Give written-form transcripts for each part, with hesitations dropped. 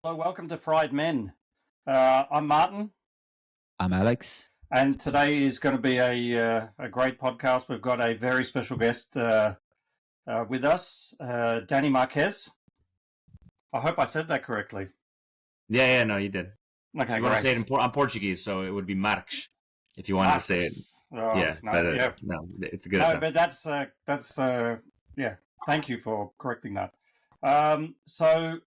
Hello, welcome to Fried Men. I'm Martin, I'm Alex. and today is going to be a great podcast. We've got a very special guest with us, Danny Marques. I hope I said that correctly. Yeah, no, you did. Okay, You great. want to say it I'm Portuguese, so it would be Marques if you wanted to say it. Oh, yeah, no, no, it's a good. No, but that's yeah. Thank you for correcting that. So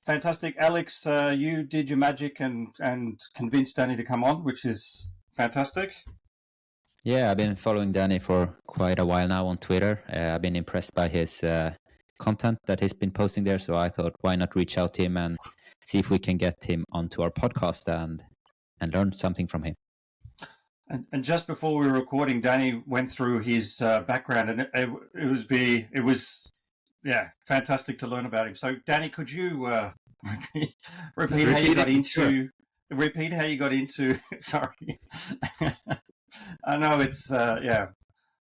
fantastic, Alex. You did your magic and convinced Danny to come on, which is fantastic. Yeah, I've been following Danny for quite a while now on Twitter. I've been impressed by his content that he's been posting there. So I thought, why not reach out to him and see if we can get him onto our podcast and learn something from him. And just before we were recording, Danny went through his background, and it was fantastic to learn about him. So, Danny, could you repeat how you got into? Sure. Repeat how you got into. Sorry, I know it's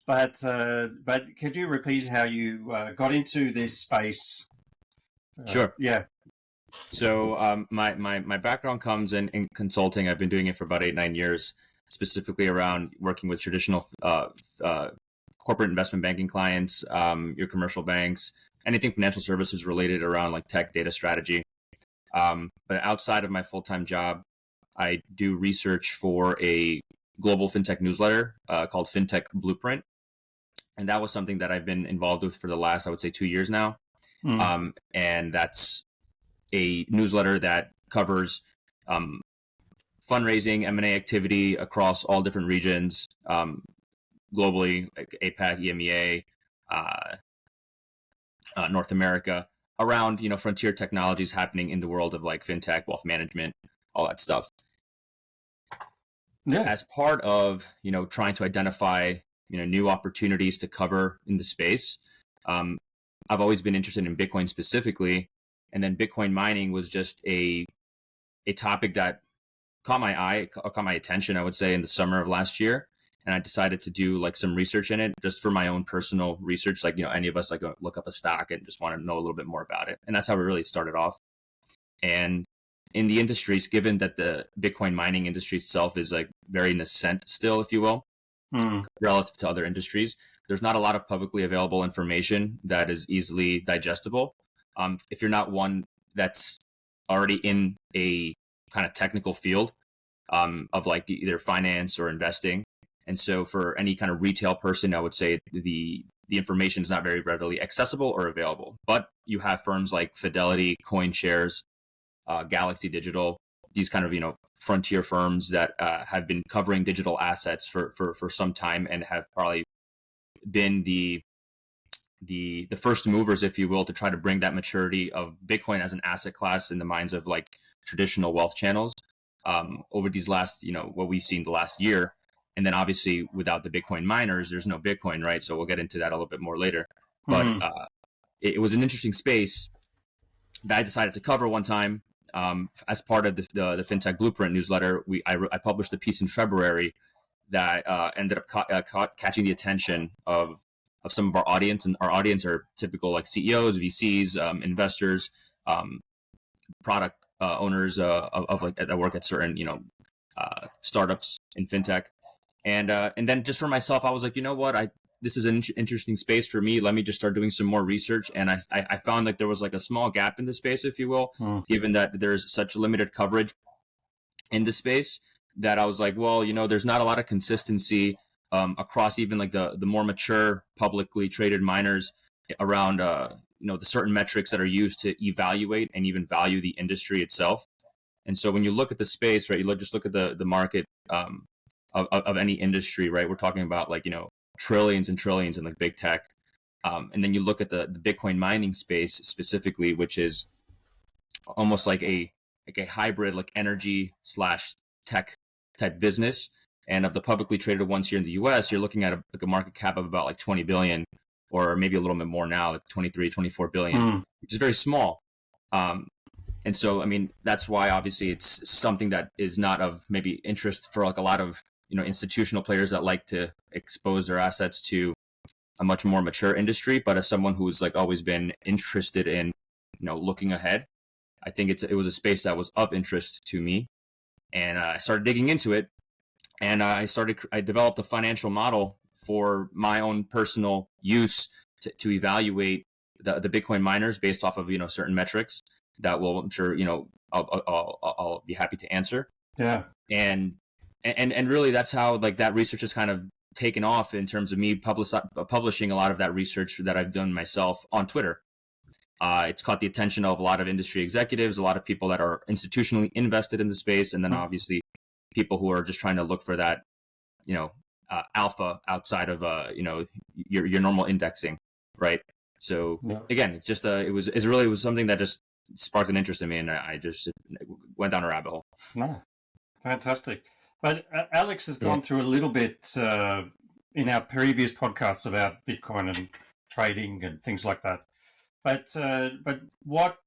but could you repeat how you got into this space? Sure. Yeah. So my background comes in consulting. I've been doing it for about 8-9 years, specifically around working with traditional corporate investment banking clients, your commercial banks, anything financial services related around like tech data strategy. But outside of my full-time job, I do research for a global fintech newsletter called Fintech Blueprint. And that was something that I've been involved with for the last, I would say, 2 years now. And that's a newsletter that covers fundraising, M&A activity across all different regions, globally, like APAC, EMEA, North America, around frontier technologies happening in the world of like fintech, wealth management, all that stuff. Yeah. As part of trying to identify new opportunities to cover in the space, I've always been interested in Bitcoin specifically, and then Bitcoin mining was just a topic that caught my attention, I would say, in the summer of last year. And I decided to do like some research in it just for my own personal research. Like, any of us like look up a stock and just want to know a little bit more about it. And that's how it really started off. And in the industries, given that the Bitcoin mining industry itself is like very nascent still, if you will, relative to other industries, there's not a lot of publicly available information that is easily digestible. If you're not one that's already in a kind of technical field of like either finance or investing. And so for any kind of retail person, I would say the information is not very readily accessible or available. But you have firms like Fidelity, CoinShares, Galaxy Digital, these kind of frontier firms that have been covering digital assets for some time and have probably been the first movers, if you will, to try to bring that maturity of Bitcoin as an asset class in the minds of like traditional wealth channels over these last, what we've seen the last year. And then obviously without the Bitcoin miners, there's no Bitcoin, right? So we'll get into that a little bit more later. But it was an interesting space that I decided to cover one time as part of the FinTech Blueprint newsletter. I published a piece in February that ended up catching the attention of some of our audience, and our audience are typical like CEOs, VCs, investors, product owners of like that work at certain startups in fintech, and then just for myself, I was like, what, this is an interesting space for me. Let me just start doing some more research, and I found like there was like a small gap in the space, if you will, given that there's such limited coverage in the space. That I was like, well, there's not a lot of consistency across even like the more mature publicly traded miners around the certain metrics that are used to evaluate and even value the industry itself. And so when you look at the space, right, you just look at the market of any industry, right, we're talking about like trillions and trillions in like big tech, and then you look at the Bitcoin mining space specifically, which is almost like a hybrid like energy / tech type business. And of the publicly traded ones here in the US, you're looking at a market cap of about like 20 billion, or maybe a little bit more now, like 23, 24 billion, which is very small. And so, I mean, that's why obviously it's something that is not of maybe interest for like a lot of, institutional players that like to expose their assets to a much more mature industry. But as someone who's like always been interested in, looking ahead I think it was a space that was of interest to me, and I started digging into it, and I developed a financial model for my own personal use to evaluate the Bitcoin miners based off of certain metrics that I'm sure I'll be happy to answer. Yeah. And really that's how like that research has kind of taken off in terms of me publishing a lot of that research that I've done myself on Twitter. It's caught the attention of a lot of industry executives, a lot of people that are institutionally invested in the space, and then obviously people who are just trying to look for that, alpha outside of your normal indexing, right? So again, it's just it was something that just sparked an interest in me, and I just went down a rabbit hole. No, fantastic. But Alex has gone through a little bit in our previous podcasts about Bitcoin and trading and things like that. But what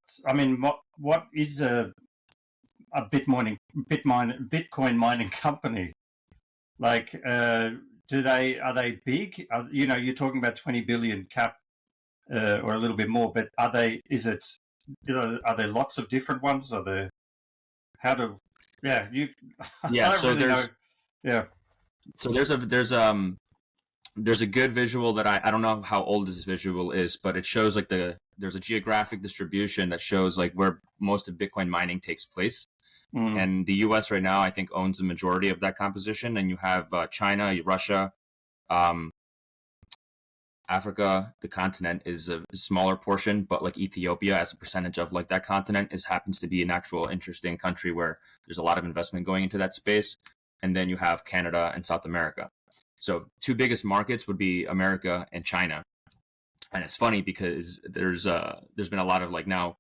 is a Bitcoin mining company? Like, are they big? You're talking about 20 billion cap or a little bit more, but are there lots of different ones? Are there, how do, yeah, you, yeah, so really there's, know. Yeah. So there's a good visual that I don't know how old this visual is, but it shows like there's a geographic distribution that shows like where most of Bitcoin mining takes place. And the US right now, I think, owns the majority of that composition. And you have China, Russia, Africa, the continent is a smaller portion, but like Ethiopia as a percentage of like that continent happens to be an actual interesting country where there's a lot of investment going into that space. And then you have Canada and South America. So two biggest markets would be America and China. And it's funny because there's been a lot of like now,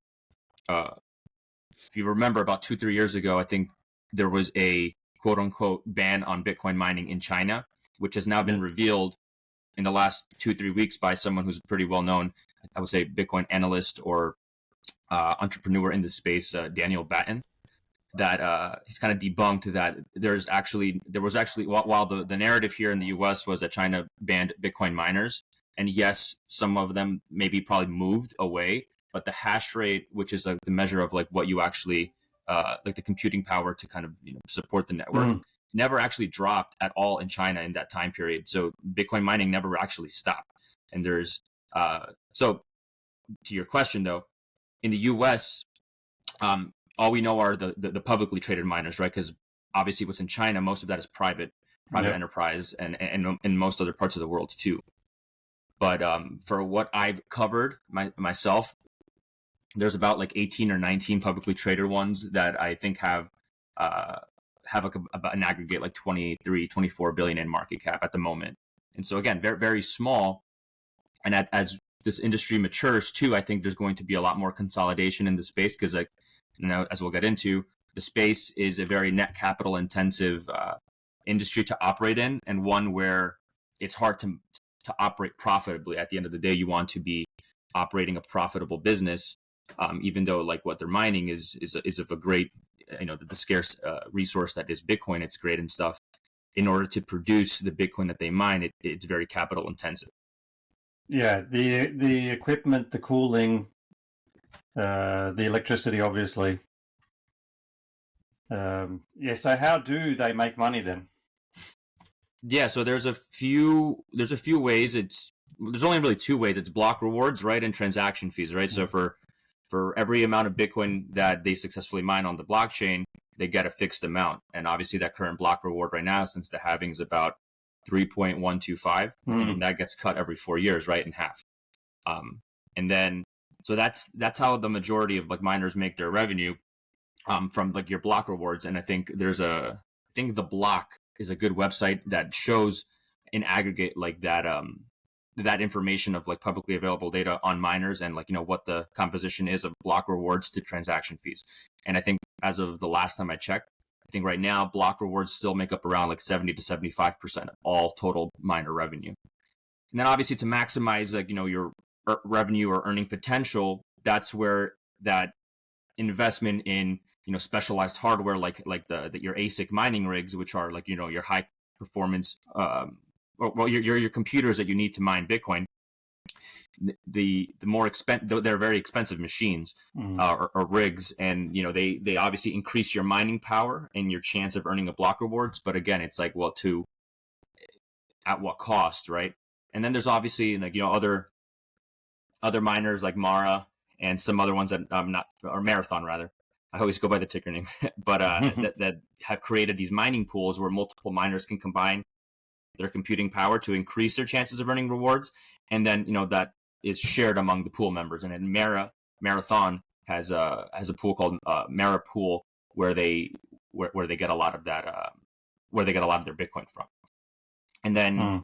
if you remember about 2-3 years ago, I think there was a quote unquote ban on Bitcoin mining in China, which has now been revealed in the last 2-3 weeks by someone who's pretty well known, I would say Bitcoin analyst or entrepreneur in the space, Daniel Batten, that he's kind of debunked that there was actually while the narrative here in the US was that China banned Bitcoin miners, and yes, some of them maybe probably moved away, but the hash rate, which is like the measure of like what you actually like the computing power to kind of support the network, never actually dropped at all in China in that time period. So Bitcoin mining never actually stopped. And there's so to your question though, in the US, all we know are the publicly traded miners, right? Because obviously what's in China, most of that is private enterprise and in most other parts of the world too. But for what I've covered myself, there's about like 18 or 19 publicly traded ones that I think have an aggregate like 24 billion in market cap at the moment. And so again, very, very small. And as this industry matures too, I think there's going to be a lot more consolidation in the space because, like, as we'll get into, the space is a very net capital intensive industry to operate in, and one where it's hard to operate profitably. At the end of the day, you want to be operating a profitable business, even though like what they're mining is of a great, the scarce resource that is Bitcoin. It's great and stuff. In order to produce the Bitcoin that they mine, it's very capital intensive. Yeah, the equipment, the cooling, the electricity, obviously. So how do they make money then? Yeah, so there's a few ways. There's only really two ways. It's block rewards, right, and transaction fees, right? So for every amount of Bitcoin that they successfully mine on the blockchain, they get a fixed amount. And obviously that current block reward right now, since the halving, is about 3.125, and that gets cut every 4 years, right, in half. And then so that's how the majority of like miners make their revenue, from like your block rewards. And I think the Block is a good website that shows in aggregate like that information of like publicly available data on miners and like what the composition is of block rewards to transaction fees. And I think as of the last time I checked, I think right now block rewards still make up around like 70 to 75% of all total miner revenue. And then obviously to maximize like your revenue or earning potential, that's where that investment in specialized hardware like your ASIC mining rigs, which are like your high performance your computers that you need to mine Bitcoin, the more expensive, they're very expensive machines or rigs, and they obviously increase your mining power and your chance of earning a block rewards. But again, it's like, well, at what cost, right? And then there's obviously like other miners like Mara and some other ones that or Marathon rather. I always go by the ticker name, but that have created these mining pools where multiple miners can combine their computing power to increase their chances of earning rewards, and then that is shared among the pool members. And then Marathon has a pool called Mara Pool where they get a lot of that where they get a lot of their Bitcoin from. And then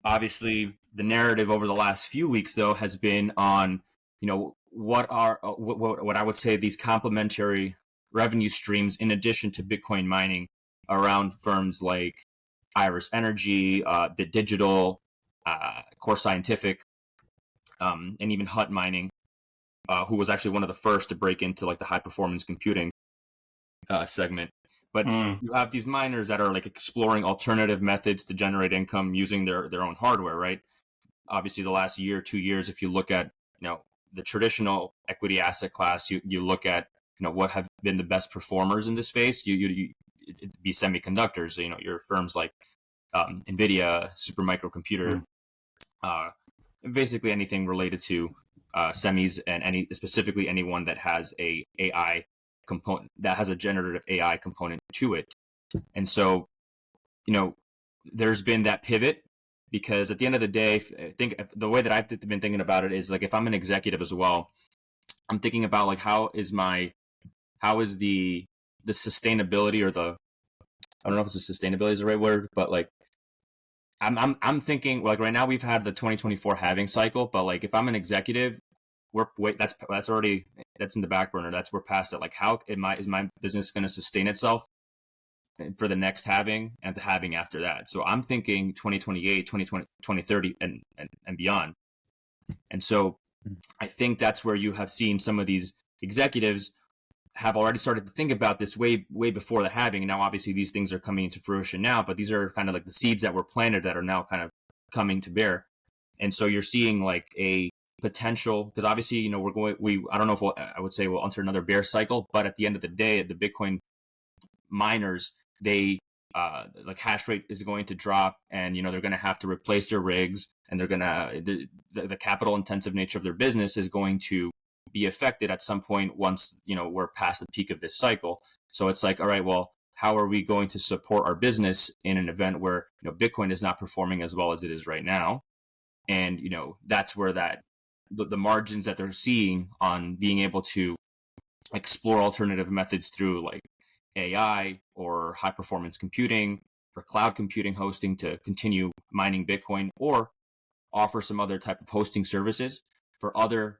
obviously the narrative over the last few weeks though has been on what I would say these complementary revenue streams in addition to Bitcoin mining around firms like Iris Energy, Bit Digital, Core Scientific, and even Hut Mining, who was actually one of the first to break into like the high performance computing segment. But you have these miners that are like exploring alternative methods to generate income using their own hardware, right? Obviously, the last year, 2 years, if you look at the traditional equity asset class, you look at what have been the best performers in this space. It'd be semiconductors. Your firms like NVIDIA, Supermicro, basically anything related to semis, and specifically anyone that has a AI component, that has a generative AI component to it. And so, there's been that pivot, because at the end of the day, I think the way that I've been thinking about it is like, if I'm an executive as well, I'm thinking about like, how is the sustainability, or I don't know if sustainability is the right word, but like I'm thinking like right now we've had the 2024 halving cycle, but like if I'm an executive, that's already in the back burner. We're past it. Like, how is my business going to sustain itself for the next halving and the halving after that? So I'm thinking 2028, 2020, 2030 and beyond. And so I think that's where you have seen some of these executives have already started to think about this way before the halving. And now obviously these things are coming into fruition now, but these are kind of like the seeds that were planted that are now kind of coming to bear. And so you're seeing like a potential, because obviously, I don't know if I would say we'll enter another bear cycle, but at the end of the day, the Bitcoin miners, they like hash rate is going to drop, and they're going to have to replace their rigs, and they're going to the capital intensive nature of their business is going to be affected at some point once we're past the peak of this cycle. So it's like, all right, well, how are we going to support our business in an event where Bitcoin is not performing as well as it is right now? And that's where the margins that they're seeing on being able to explore alternative methods through like AI or high performance computing or cloud computing hosting to continue mining Bitcoin, or offer some other type of hosting services for other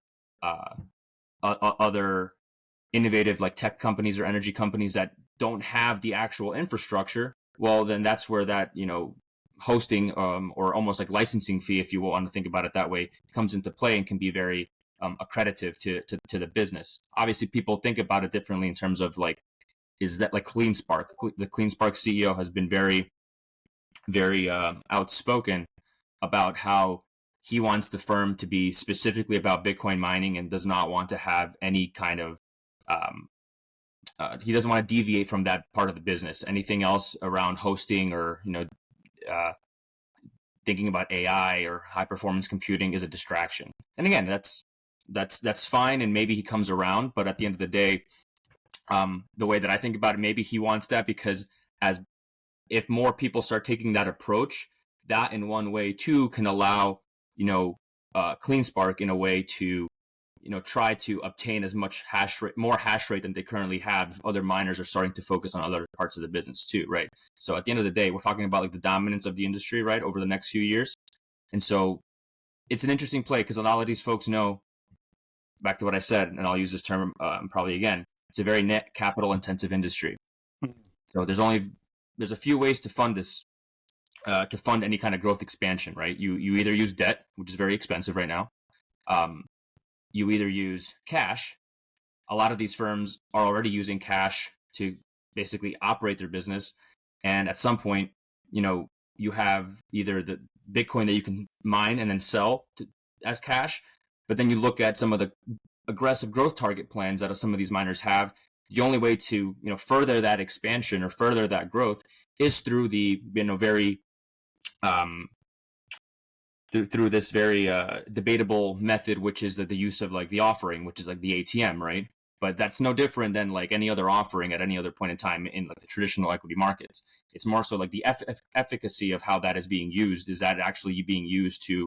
innovative like tech companies or energy companies that don't have the actual infrastructure. Well, then that's where that hosting or almost like licensing fee, if you want to think about it that way, comes into play and can be very accretive to the business. Obviously, people think about it differently in terms of like, is that like CleanSpark? The CleanSpark CEO has been very, very outspoken about how he wants the firm to be specifically about Bitcoin mining and does not want to have any kind of he doesn't want to deviate from that part of the business. Anything else around hosting or thinking about AI or high performance computing is a distraction. And again, that's fine, and maybe he comes around. But at the end of the day, the way that I think about it, maybe he wants that because if more people start taking that approach, that in one way too can allow CleanSpark in a way to try to obtain as much more hash rate than they currently have. Other miners are starting to focus on other parts of the business too, right? So at the end of the day, we're talking about like the dominance of the industry, right, over the next few years. And so it's an interesting play because a lot of these folks know, back to what I said, and I'll use this term probably again, it's a very net capital intensive industry. So there's a few ways to fund this, to fund any kind of growth expansion, right? You either use debt, which is very expensive right now. You either use cash. A lot of these firms are already using cash to basically operate their business. And at some point, you have either the Bitcoin that you can mine and then sell as cash. But then you look at some of the aggressive growth target plans that some of these miners have. The only way to further that expansion or further that growth is through the very through this very debatable method, which is the use of like the offering, which is like the ATM, right? But that's no different than like any other offering at any other point in time in like the traditional equity markets. It's more so like the efficacy of how that is being used. Is that actually being used to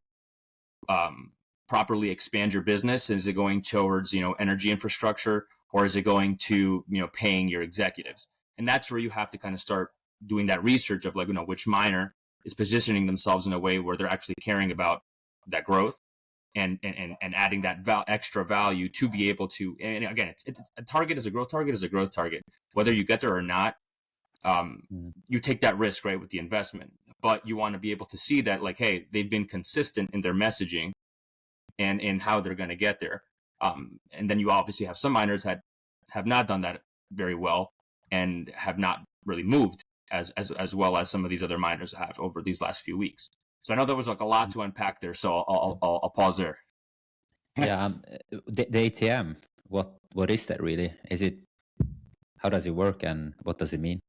properly expand your business? Is it going towards energy infrastructure, or is it going to paying your executives? And that's where you have to kind of start doing that research of like which miner is positioning themselves in a way where they're actually caring about that growth and adding that extra value to be able to. And again, it's a target is a growth target, whether you get there or not. You take that risk, right, with the investment, but you want to be able to see that like, hey, they've been consistent in their messaging and in how they're going to get there. And then you obviously have some miners that have not done that very well and have not really moved as well as some of these other miners have over these last few weeks. So I know there was like a lot to unpack there, so I'll pause there. Yeah, the ATM. What is that really? How does it work, and what does it mean?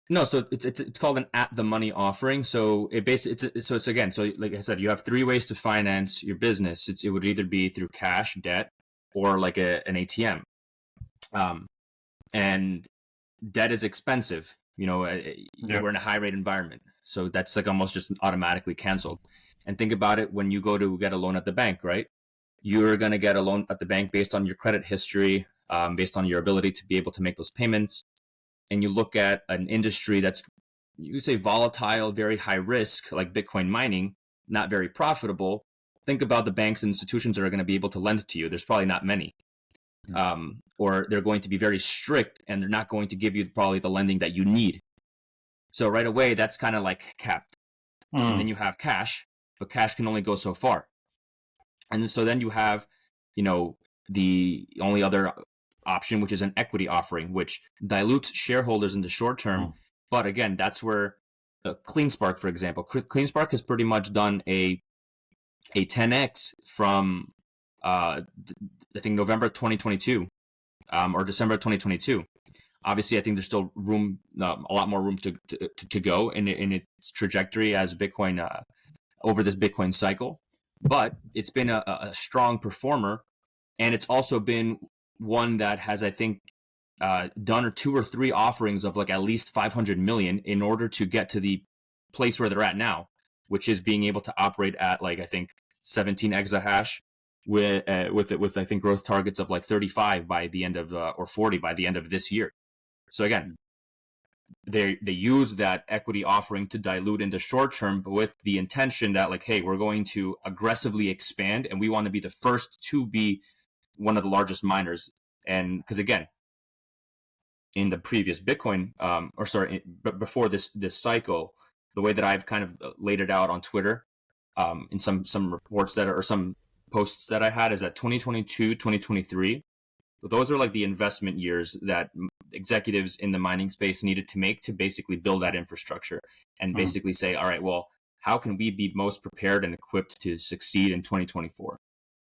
No, so it's called an at the money offering. So it's again, so like I said, you have three ways to finance your business. It would either be through cash, debt, or like an ATM. And debt is expensive. We're in a high rate environment, so that's like almost just automatically canceled. And think about it, when you go to get a loan at the bank, right? You're going to get a loan at the bank based on your credit history, based on your ability to be able to make those payments. And you look at an industry that's, you could say, volatile, very high risk, like Bitcoin mining, not very profitable. Think about the banks and institutions that are going to be able to lend to you. There's probably not many. Or they're going to be very strict, and they're not going to give you probably the lending that you need. So right away, that's kind of like capped. And then you have cash, but cash can only go so far. And so then you have, the only other option, which is an equity offering, which dilutes shareholders in the short term. But again, that's where CleanSpark, for example, CleanSpark has pretty much done a 10x from I think November 2022 or December 2022. Obviously, I think there's still room, a lot more room to go in its trajectory as Bitcoin over this Bitcoin cycle. But it's been a strong performer, and it's also been one that has, I think, done 2 or 3 offerings of like at least 500 million in order to get to the place where they're at now, which is being able to operate at like, I think, 17 exahash with I think growth targets of like 35 by the end of or 40 by the end of this year. So again, they use that equity offering to dilute in the short term, but with the intention that like, hey, we're going to aggressively expand, and we want to be the first to be one of the largest miners. And because again, in the previous Bitcoin, but before this cycle, the way that I've kind of laid it out on Twitter, in some reports or some posts that I had, is that 2022, 2023, those are like the investment years that executives in the mining space needed to make to basically build that infrastructure and basically say, all right, well, how can we be most prepared and equipped to succeed in 2024?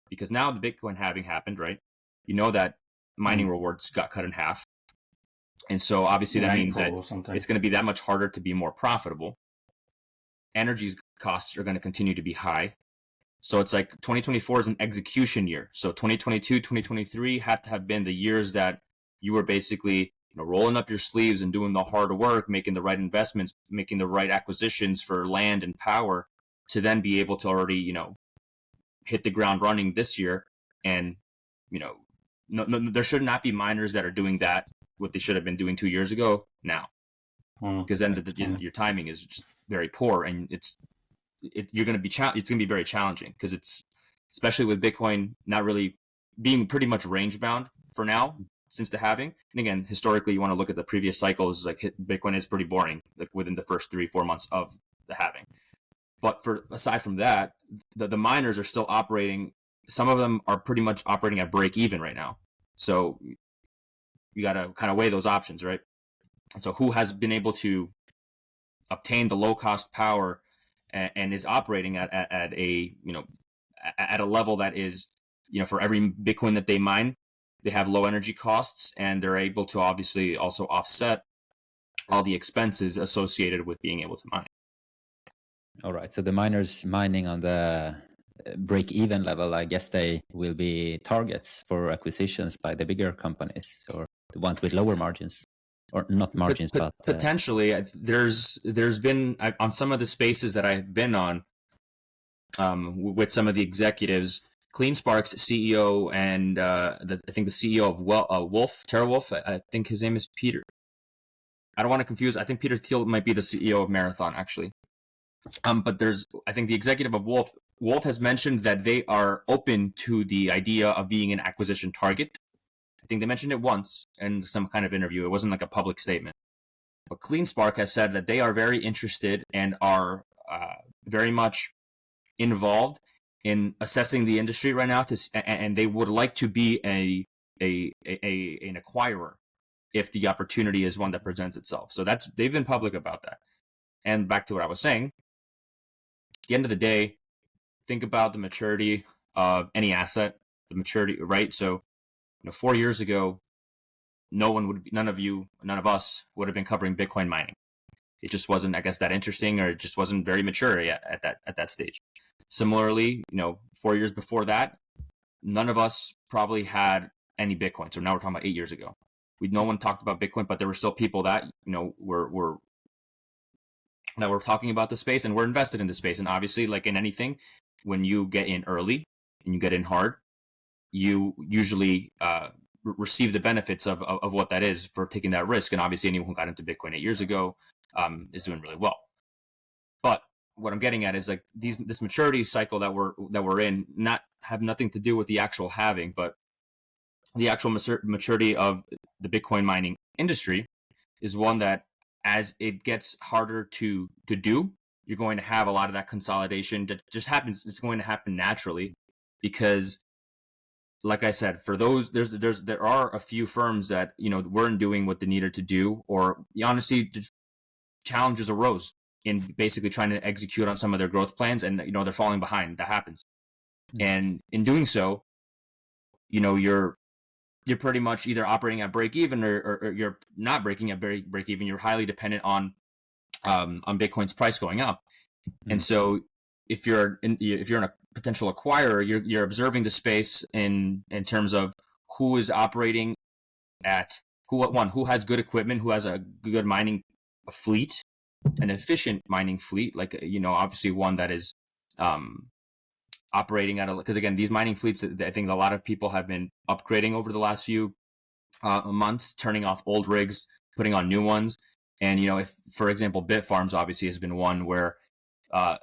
Because now the Bitcoin halving happened, right? You know that mining rewards got cut in half. And so obviously that means that it's going to be that much harder to be more profitable. Energy costs are going to continue to be high. So it's like 2024 is an execution year. So 2022, 2023 had to have been the years that you were basically rolling up your sleeves and doing the hard work, making the right investments, making the right acquisitions for land and power to then be able to already, hit the ground running this year. And, no, there should not be miners that are doing that, what they should have been doing 2 years ago now, because then your timing is just very poor, and you're going to be it's going to be very challenging, because it's, especially with Bitcoin not really being pretty much range bound for now since the halving. And again, historically, you want to look at the previous cycles, like Bitcoin is pretty boring, like within the first 3-4 months of the halving. But aside from that, the miners are still operating. Some of them are pretty much operating at break even right now. So you got to kind of weigh those options, right? And so who has been able to obtain the low cost power and is operating at a at a level that is, for every Bitcoin that they mine, they have low energy costs, and they're able to obviously also offset all the expenses associated with being able to mine. All right. So the miners mining on the break-even level, I guess they will be targets for acquisitions by the bigger companies or the ones with lower margins, or not margins, but potentially. There's been on some of the spaces that I've been on with some of the executives, CleanSpark's CEO and I think the CEO of TeraWolf, I think his name is Peter. I don't want to confuse. I think Peter Thiel might be the CEO of Marathon, actually. But I think the executive of Wolf has mentioned that they are open to the idea of being an acquisition target. I think they mentioned it once in some kind of interview. It wasn't like a public statement. But CleanSpark has said that they are very interested and are very much involved in assessing the industry right now, and they would like to be an acquirer if the opportunity is one that presents itself. So they've been public about that. And back to what I was saying, at the end of the day, think about the maturity of any asset, the maturity, right? So, 4 years ago, none of us would have been covering Bitcoin mining. It just wasn't, I guess, that interesting, or it just wasn't very mature yet at that stage. Similarly, 4 years before that, none of us probably had any Bitcoin. So now we're talking about 8 years ago. No one talked about Bitcoin, but there were still people that were talking about the space and were invested in the space. And obviously, like in anything, when you get in early and you get in hard, you usually receive the benefits of what that is for taking that risk. And obviously, anyone who got into Bitcoin 8 years ago is doing really well. But what I'm getting at is like this maturity cycle that we're in have nothing to do with the actual halving, but the actual maturity of the Bitcoin mining industry is one that, as it gets harder to do, you're going to have a lot of that consolidation that just happens. It's going to happen naturally because, like I said, for those, there are a few firms that weren't doing what they needed to do, or honestly, challenges arose in basically trying to execute on some of their growth plans, and they're falling behind. That happens, and in doing so, you're pretty much either operating at break even or you're not breaking at break even. You're highly dependent on Bitcoin's price going up. And so if you're in a potential acquirer, you're observing the space in terms of who is operating at who has good equipment, who has a good mining fleet, an efficient mining fleet, like obviously one that is operating at because again, these mining fleets, I think a lot of people have been upgrading over the last few months, turning off old rigs, putting on new ones. And if, for example, Bitfarms obviously has been one where the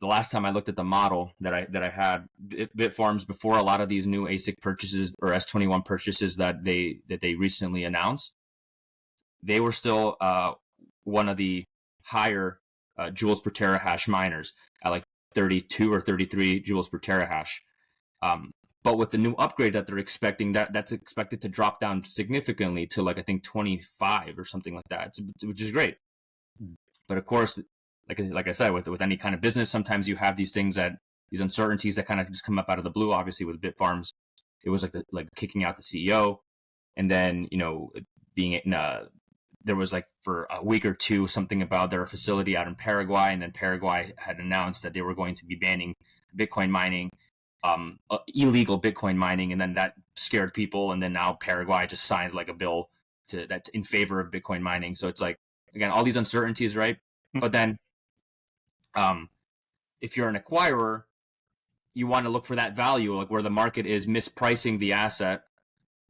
last time I looked at the model that I had, Bitfarms, before a lot of these new ASIC purchases or S21 purchases that they recently announced, they were still one of the higher joules per terahash miners at like 32 or 33 joules per terahash. But with the new upgrade that they're expecting, that's expected to drop down significantly to like, I think 25 or something like that, which is great. But of course, like I said, with any kind of business, sometimes you have these uncertainties that kind of just come up out of the blue. Obviously with Bitfarms, it was like kicking out the CEO, and then being there was like for a week or two something about their facility out in Paraguay, and then Paraguay had announced that they were going to be banning Bitcoin mining, illegal Bitcoin mining, and then that scared people, and then now Paraguay just signed like a bill that's in favor of Bitcoin mining. So it's like, again, all these uncertainties, right? But then if you're an acquirer, you want to look for that value, like where the market is mispricing the asset,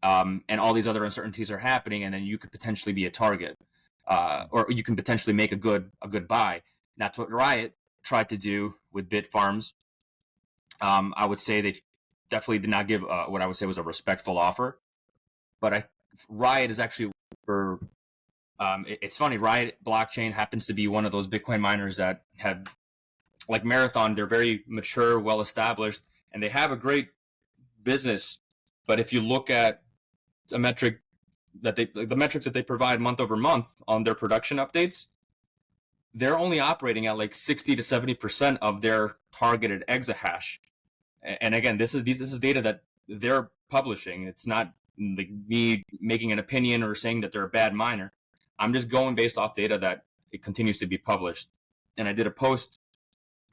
and all these other uncertainties are happening, and then you could potentially be a target, or you can potentially make a good buy. That's what Riot tried to do with Bitfarms. I would say they definitely did not give what I would say was a respectful offer, but Riot is actually for. It's funny. Riot blockchain happens to be one of those Bitcoin miners that have, like Marathon, they're very mature, well established, and they have a great business. But if you look at the metrics that they provide month over month on their production updates, they're only operating at like 60 to 70% of their targeted exahash. And again, this is data that they're publishing. It's not like me making an opinion or saying that they're a bad miner. I'm just going based off data that it continues to be published. And I did a post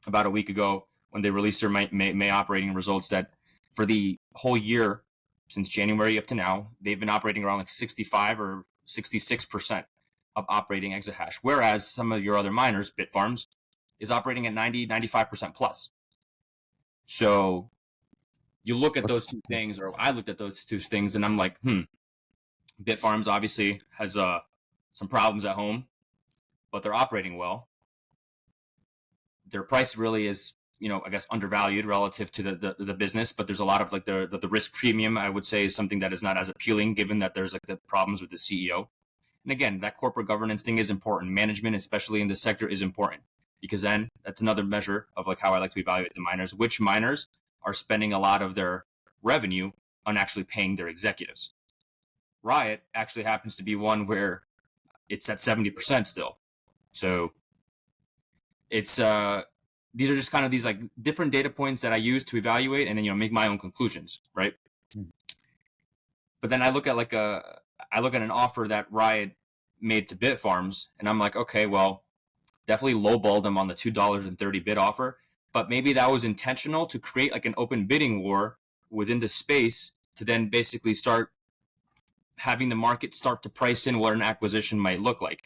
about a week ago when they released their May operating results that for the whole year, since January up to now, they've been operating around like 65 or 66% of operating exahash, whereas some of your other miners, Bitfarms, is operating at 90, 95% plus. So you look at those two things, or I looked at those two things, and I'm like, Bitfarms obviously has some problems at home, but they're operating well. Their price really is, I guess undervalued relative to the business, but there's a lot of like the risk premium, I would say, is something that is not as appealing given that there's like the problems with the CEO. And again, that corporate governance thing is important. Management, especially in this sector, is important because then that's another measure of like how I like to evaluate the miners. Which miners are spending a lot of their revenue on actually paying their executives? Riot actually happens to be one where it's at 70% still. So it's these are just kind of these like different data points that I use to evaluate and then make my own conclusions, right? But then I look at an offer that Riot made to Bitfarms, and I'm like, okay, well, definitely lowballed them on the $2.30 bid offer, but maybe that was intentional to create like an open bidding war within the space to then basically start having the market start to price in what an acquisition might look like.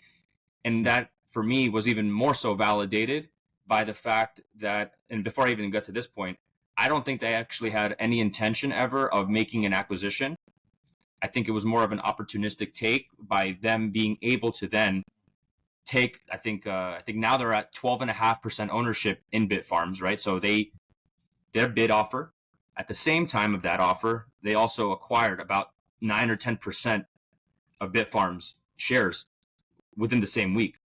And that, for me, was even more so validated by the fact that, and before I even got to this point, I don't think they actually had any intention ever of making an acquisition. I think it was more of an opportunistic take by them being able to then take, I think now they're at 12.5% ownership in Bitfarms, right? So their bid offer, at the same time of that offer, they also acquired about 9 or 10% of Bitfarms shares within the same week.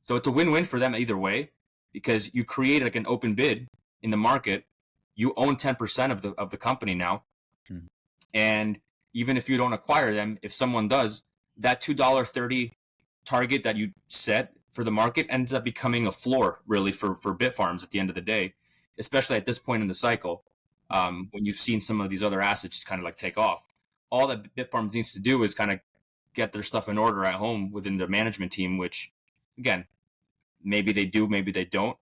So it's a win-win for them either way, because you create like an open bid in the market. You own 10% of the company now. And even if you don't acquire them, if someone does, that $2.30 target that you set for the market ends up becoming a floor really for Bitfarms at the end of the day, especially at this point in the cycle, when you've seen some of these other assets just kind of like take off. All that Bitfarms needs to do is kind of get their stuff in order at home within their management team, which, again, maybe they do, maybe they don't.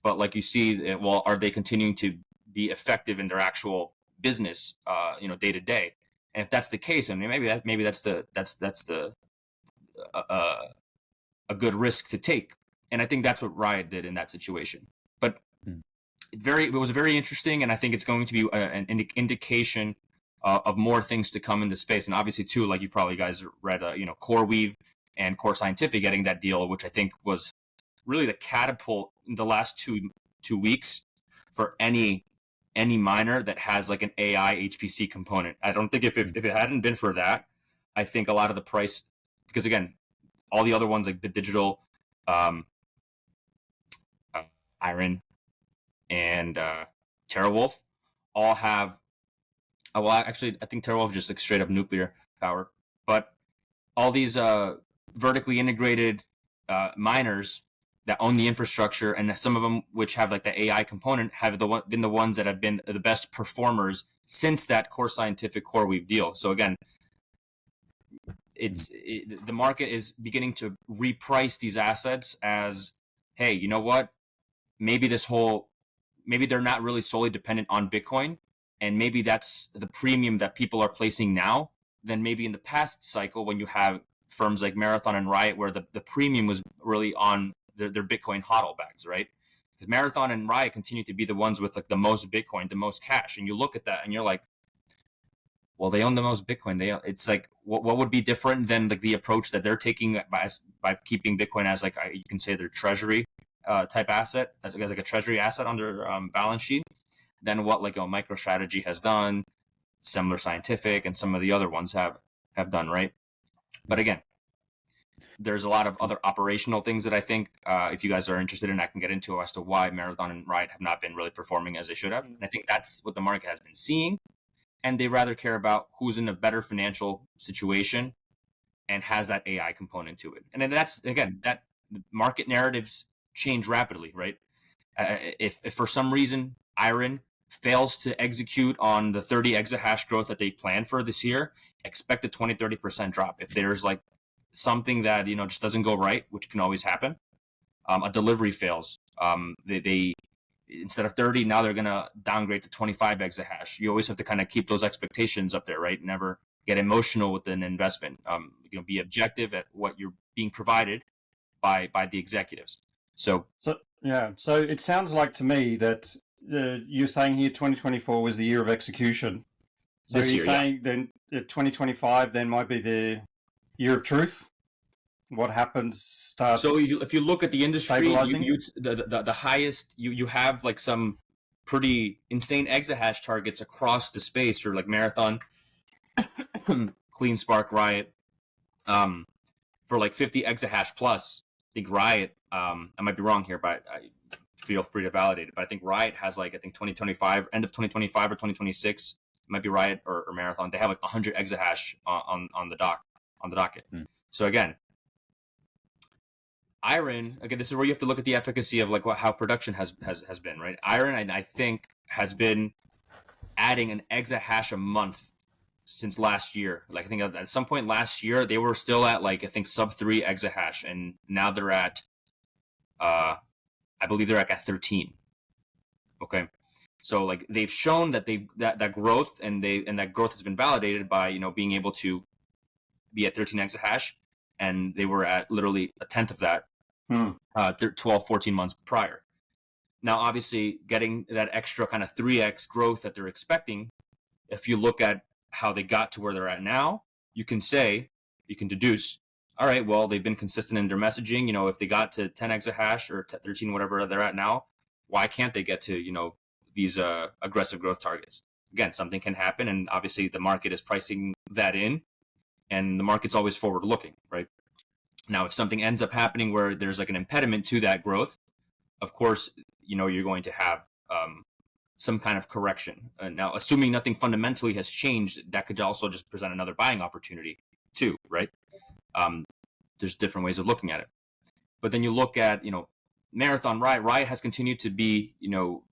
But like you see, well, are they continuing to be effective in their actual business, day to day? And if that's the case, I mean, maybe that's a good risk to take. And I think that's what Riot did in that situation. But it was very interesting, and I think it's going to be an indication of more things to come in the space. And obviously, too, like you probably guys read, CoreWeave and Core Scientific getting that deal, which I think was really the catapult in the last two weeks for any miner that has like an AI HPC component. I don't think if it hadn't been for that, I think a lot of the price, because again, all the other ones like Bit Digital, Iron, and TeraWulf all have. Well, actually, I think TeraWulf is just like straight up nuclear power, but all these vertically integrated miners that own the infrastructure, and some of them which have like the AI component, have been the ones that have been the best performers since that Core Scientific CoreWeave deal. So again, the market is beginning to reprice these assets as, hey, you know what? Maybe they're not really solely dependent on Bitcoin, and maybe that's the premium that people are placing now than maybe in the past cycle when you have firms like Marathon and Riot where the premium was really on their Bitcoin hodl bags, right? Because Marathon and Riot continue to be the ones with like the most Bitcoin, the most cash, and you look at that and you're like, well, they own the most Bitcoin. It's like, what would be different than like the approach that they're taking by keeping Bitcoin as like, you can say their treasury type asset, as like a treasury asset on their balance sheet, than what like MicroStrategy has done, Similar Scientific, and some of the other ones have done, right? But again, there's a lot of other operational things that I think, if you guys are interested in, I can get into as to why Marathon and Riot have not been really performing as they should have. And I think that's what the market has been seeing. And they rather care about who's in a better financial situation and has that AI component to it. And then that's, again, that market narratives change rapidly, right? If for some reason Iron fails to execute on the 30 exahash growth that they planned for this year, expect a 20-30% drop. If there's like something that just doesn't go right, which can always happen, a delivery fails. They instead of 30, now they're gonna downgrade to 25 exahash. You always have to kind of keep those expectations up there, right? Never get emotional with an investment. Be objective at what you're being provided by the executives. So it sounds like to me that you're saying here 2024 was the year of execution. So this you're year, saying then 2025 then might be the year of truth. What happens starts. So if you look at the industry, stabilizing? the highest you have like some pretty insane exahash targets across the space for like Marathon, Clean Spark, Riot, for like 50 exahash plus. I think Riot, I might be wrong here, but I feel free to validate it. But I think Riot has like 2025, end of 2025 or 2026. It might be Riot or Marathon. They have like 100 exahash on the docket. So again, Iron, again, this is where you have to look at the efficacy of like how production has been, right? Iron, I think, has been adding an exahash a month since last year. Like I think at some point last year they were still at like I think sub 3 exahash, and now they're at, I believe they're at 13. Okay, so like they've shown that that growth and that growth has been validated by being able to be at 13 exahash, and they were at literally a tenth of that 12, 14 months prior. Now, obviously, getting that extra kind of 3x growth that they're expecting, if you look at how they got to where they're at now, you can deduce, all right, well, they've been consistent in their messaging. If they got to 10 exahash or 13, whatever they're at now, why can't they get to, these aggressive growth targets? Again, something can happen, and obviously the market is pricing that in, and the market's always forward-looking, right? Now, if something ends up happening where there's like an impediment to that growth, of course, you're going to have some kind of correction. Now, assuming nothing fundamentally has changed, that could also just present another buying opportunity too, right? There's different ways of looking at it. But then you look at, Marathon, Riot has continued to be,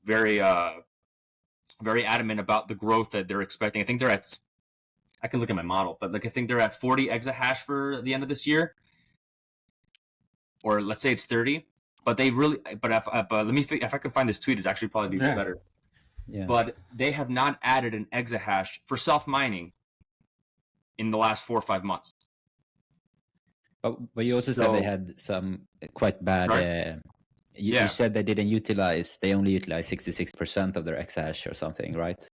very, very adamant about the growth that they're expecting. I think they're at, I can look at my model, but like I think they're at 40 exahash for the end of this year, or let's say it's 30. But they really, but let me if I can find this tweet, it'd actually probably be better. Yeah. But they have not added an exahash for self-mining in the last 4 or 5 months. But you also said they had some quite bad. You said they only utilize 66% of their exahash or something, right?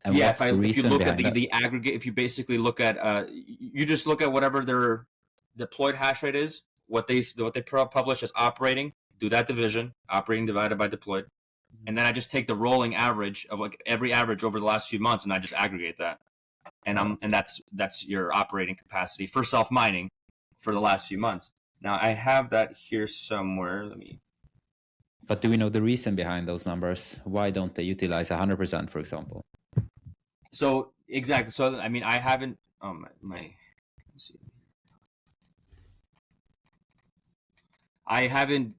And what's the reason if you look at behind the aggregate, if you basically look at, you just look at whatever their deployed hash rate is, what they publish as operating, do that division, operating divided by deployed, and then I just take the rolling average of like every average over the last few months, and I just aggregate that, and that's your operating capacity for self mining for the last few months. Now I have that here somewhere. But do we know the reason behind those numbers? Why don't they utilize 100%, for example? So exactly. So I mean, I haven't. Let's see. I haven't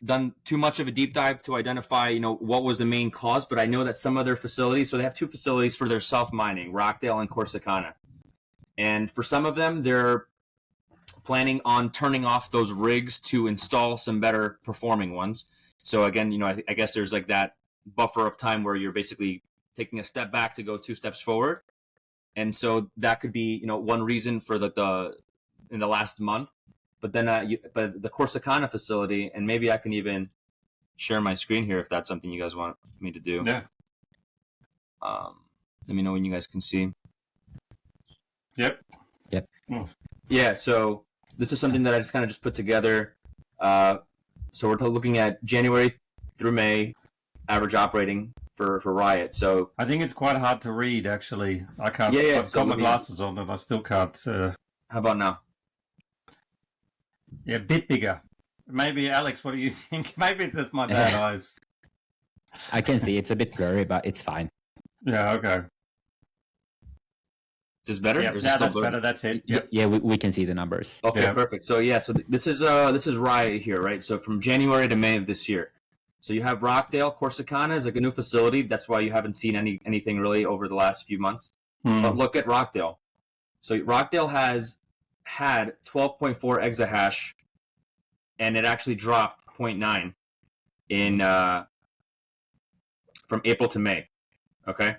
done too much of a deep dive to identify, what was the main cause, but I know that some of their facilities, so they have 2 facilities for their self-mining, Rockdale and Corsicana. And for some of them, they're planning on turning off those rigs to install some better performing ones. So again, I guess there's like that buffer of time where you're basically taking a step back to go 2 steps forward. And so that could be, one reason for in the last month. But then, but the Corsicana facility, and maybe I can even share my screen here if that's something you guys want me to do. Yeah. Let me know when you guys can see. Yep. Oh. Yeah. So this is something that I just kind of just put together. So we're looking at January through May average operating for Riot. So I think it's quite hard to read. Actually, I can't. Yeah. I've got my glasses on, and I still can't. How about now? Yeah, a bit bigger. Maybe, Alex, what do you think? Maybe it's just my bad eyes. I can see it's a bit blurry, but it's fine. Yeah, okay. Is this better? Yeah, that's better. That's it. Yep. Yeah, we can see the numbers. Okay, perfect. So so this is Riot here, right? So from January to May of this year. So you have Rockdale. Corsicana is like a new facility. That's why you haven't seen anything really over the last few months. But look at Rockdale. So Rockdale has had 12.4 exahash, and it actually dropped 0.9 in from April to May. Okay,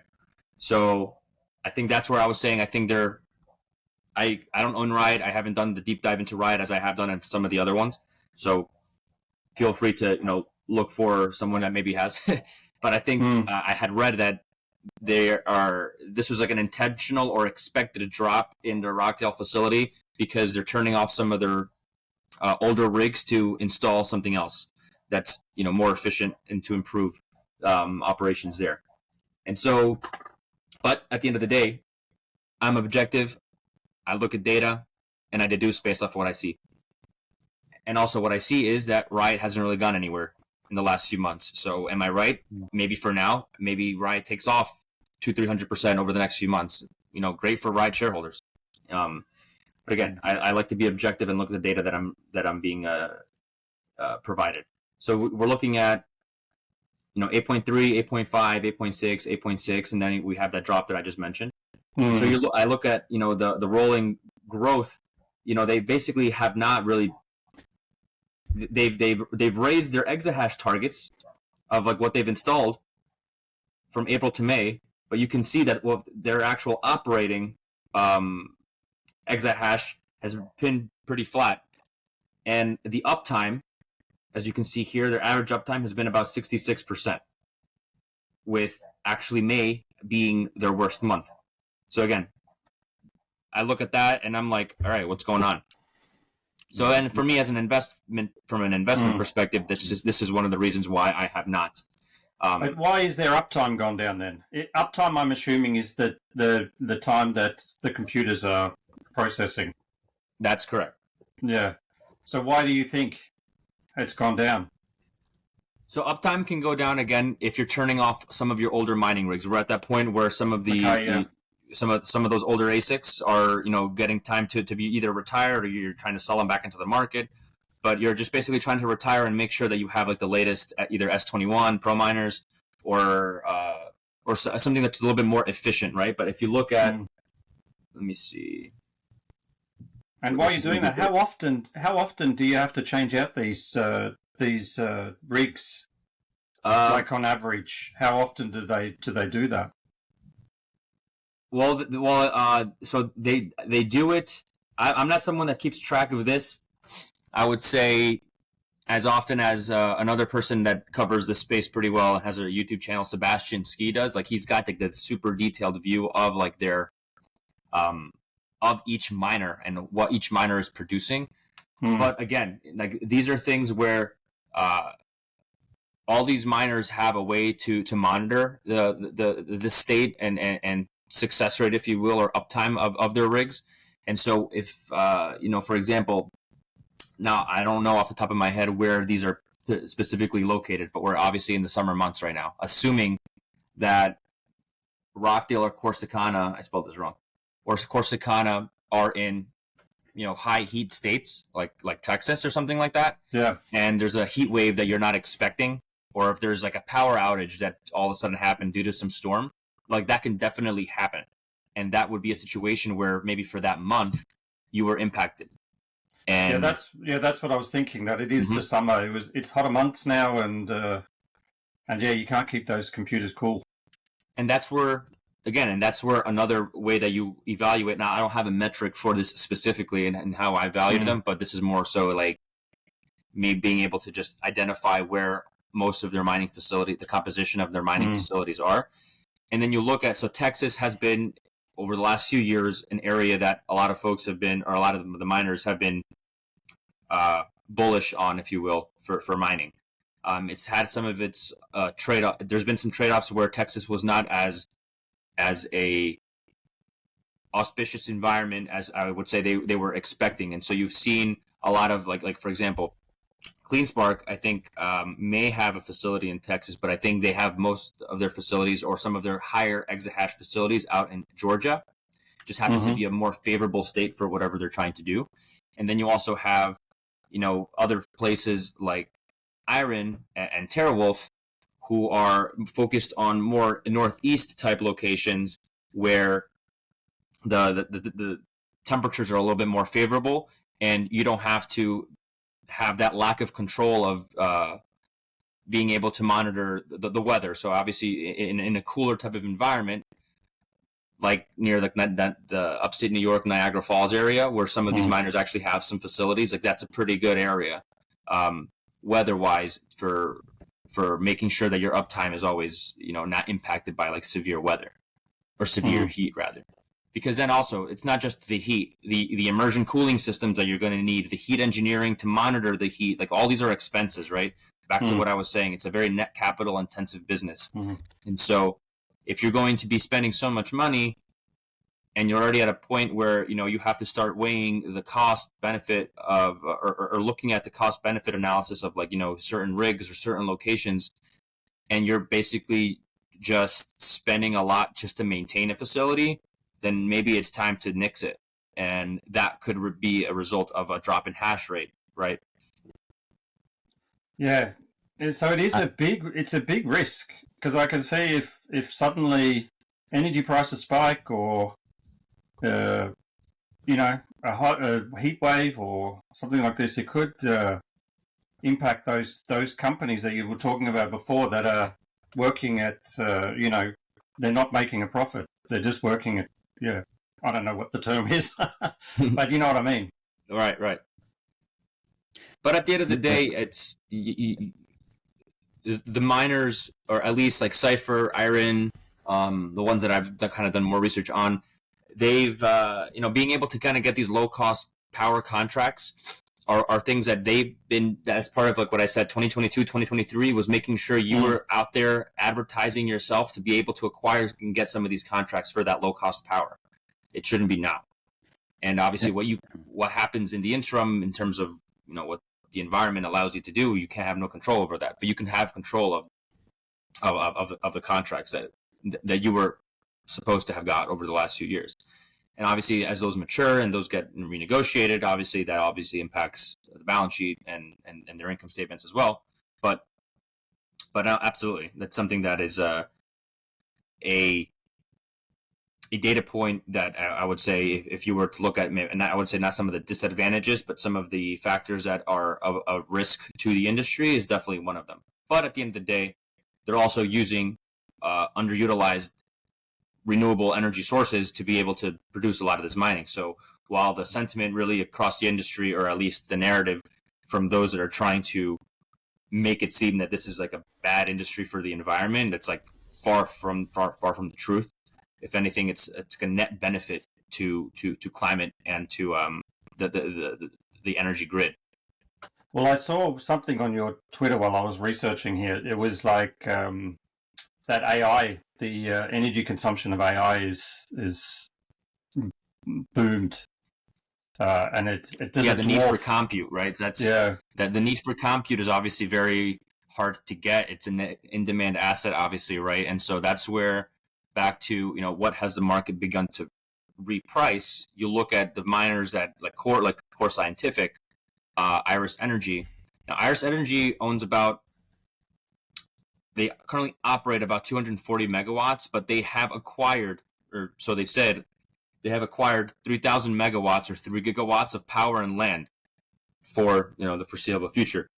so I think that's where I was saying I think they're. I don't own Riot. I haven't done the deep dive into Riot as I have done in some of the other ones. So feel free to look for someone that maybe has. But I think I had read that this was like an intentional or expected drop in their Rockdale facility because they're turning off some of their older rigs to install something else that's more efficient and to improve operations there. And so, but at the end of the day, I'm objective. I look at data and I deduce based off what I see. And also what I see is that Riot hasn't really gone anywhere in the last few months. So am I right? Maybe for now, maybe Riot takes off 200-300% over the next few months. Great for Riot shareholders. But again, I like to be objective and look at the data that I'm being provided. So we're looking at 8.3, 8.5, 8.6, 8.6, and then we have that drop that I just mentioned. So I look at the rolling growth. They basically have not really. They've raised their exahash targets of like what they've installed from April to May, but you can see that their actual operating exahash has been pretty flat, and the uptime, as you can see here, their average uptime has been about 66%, with actually May being their worst month. So again, I look at that and I'm like, all right, what's going on? So, and for me as an investment, from an investment perspective, this is one of the reasons why I have not. But why is their uptime gone down then? Uptime, I'm assuming, is the time that the computers are processing. That's correct. Yeah. So why do you think it's gone down? So uptime can go down again if you're turning off some of your older mining rigs. We're at that point where some of the some of those older ASICs are getting time to be either retired or you're trying to sell them back into the market. But you're just basically trying to retire and make sure that you have like the latest either S21 Pro miners or something that's a little bit more efficient, right? But if you look at, let me see. And while you're doing that, how often do you have to change out these rigs? Like on average, how often do they do that? So they do it. I'm not someone that keeps track of this. I would say as often as another person that covers the space pretty well and has a YouTube channel, Sebastian Ski, does. Like he's got that super detailed view of like their of each miner and what each miner is producing. But again, like these are things where all these miners have a way to monitor the state and success rate, if you will, or uptime of their rigs. And so if for example, now I don't know off the top of my head where these are specifically located, but we're obviously in the summer months right now, assuming that Rockdale or Corsicana, I spelled this wrong, or Corsicana are in high heat states like Texas or something like that. Yeah. And there's a heat wave that you're not expecting, or if there's like a power outage that all of a sudden happened due to some storm, like that can definitely happen. And that would be a situation where maybe for that month you were impacted. And that's what I was thinking, that it is the summer. It's hotter months now, and you can't keep those computers cool. And that's where another way that you evaluate. Now I don't have a metric for this specifically and how I value them, but this is more so like me being able to just identify where most of their mining facility, the composition of their mining facilities are. And then you look at, so Texas has been over the last few years an area that a lot of folks have been, or a lot of the miners have been bullish on, if you will, for mining. It's had some of its trade-off. There's been some trade-offs where Texas was not as a auspicious environment as I would say they were expecting. And so you've seen a lot of like for example, CleanSpark, I think may have a facility in Texas, but I think they have most of their facilities or some of their higher exahash facilities out in Georgia. Just happens to be a more favorable state for whatever they're trying to do. And then you also have, other places like Iron and TerraWolf, who are focused on more northeast type locations where the temperatures are a little bit more favorable, and you don't have to have that lack of control of being able to monitor the weather. So obviously, in a cooler type of environment, like near the upstate New York, Niagara Falls area, where some of these miners actually have some facilities, like that's a pretty good area, weather-wise, for making sure that your uptime is always, not impacted by like severe weather or severe heat rather. Because then also, it's not just the heat, the immersion cooling systems that you're going to need, the heat engineering to monitor the heat, like all these are expenses, right? Back to what I was saying, it's a very net capital intensive business. And so if you're going to be spending so much money and you're already at a point where, you have to start weighing the cost benefit of, or looking at the cost benefit analysis of like, certain rigs or certain locations, and you're basically just spending a lot just to maintain a facility, then maybe it's time to nix it. And that could be a result of a drop in hash rate, right? Yeah. So it's a big risk, because I can see if suddenly energy prices spike, or a heat wave or something like this, it could impact those companies that you were talking about before that are working at they're not making a profit. They're just working at I don't know what the term is, but you know what I mean. Right. But at the end of the day, it's the miners, or at least like Cypher, Iron, the ones that I've kind of done more research on, they've being able to kind of get these low cost power contracts are things that that's part of like what I said, 2022, 2023 was making sure you were out there advertising yourself to be able to acquire and get some of these contracts for that low cost power. It shouldn't be now. And obviously what happens in the interim in terms of, what the environment allows you to do, you can't have no control over that, but you can have control of the contracts that you were supposed to have got over the last few years. And obviously, as those mature and those get renegotiated, obviously that impacts the balance sheet and their income statements as well. But absolutely, that's something that is a data point that I would say, if you were to look at, and I would say not some of the disadvantages, but some of the factors that are a risk to the industry, is definitely one of them. But at the end of the day, they're also using underutilized renewable energy sources to be able to produce a lot of this mining. So while the sentiment really across the industry, or at least the narrative from those that are trying to make it seem that this is like a bad industry for the environment, it's like far from the truth. If anything, it's a net benefit to climate and to the energy grid. Well, I saw something on your Twitter while I was researching here. It was like that AI, the energy consumption of AI is boomed, and it does. Yeah, the need for compute, right? That the need for compute is obviously very hard to get. It's an in-demand asset, obviously, right? And so that's where, back to what has the market begun to reprice? You look at the miners that Core Scientific, Iris Energy. Now, Iris Energy owns they currently operate about 240 megawatts, but they have acquired, or so they've said, they have acquired 3,000 megawatts or 3 gigawatts of power and land for the foreseeable future.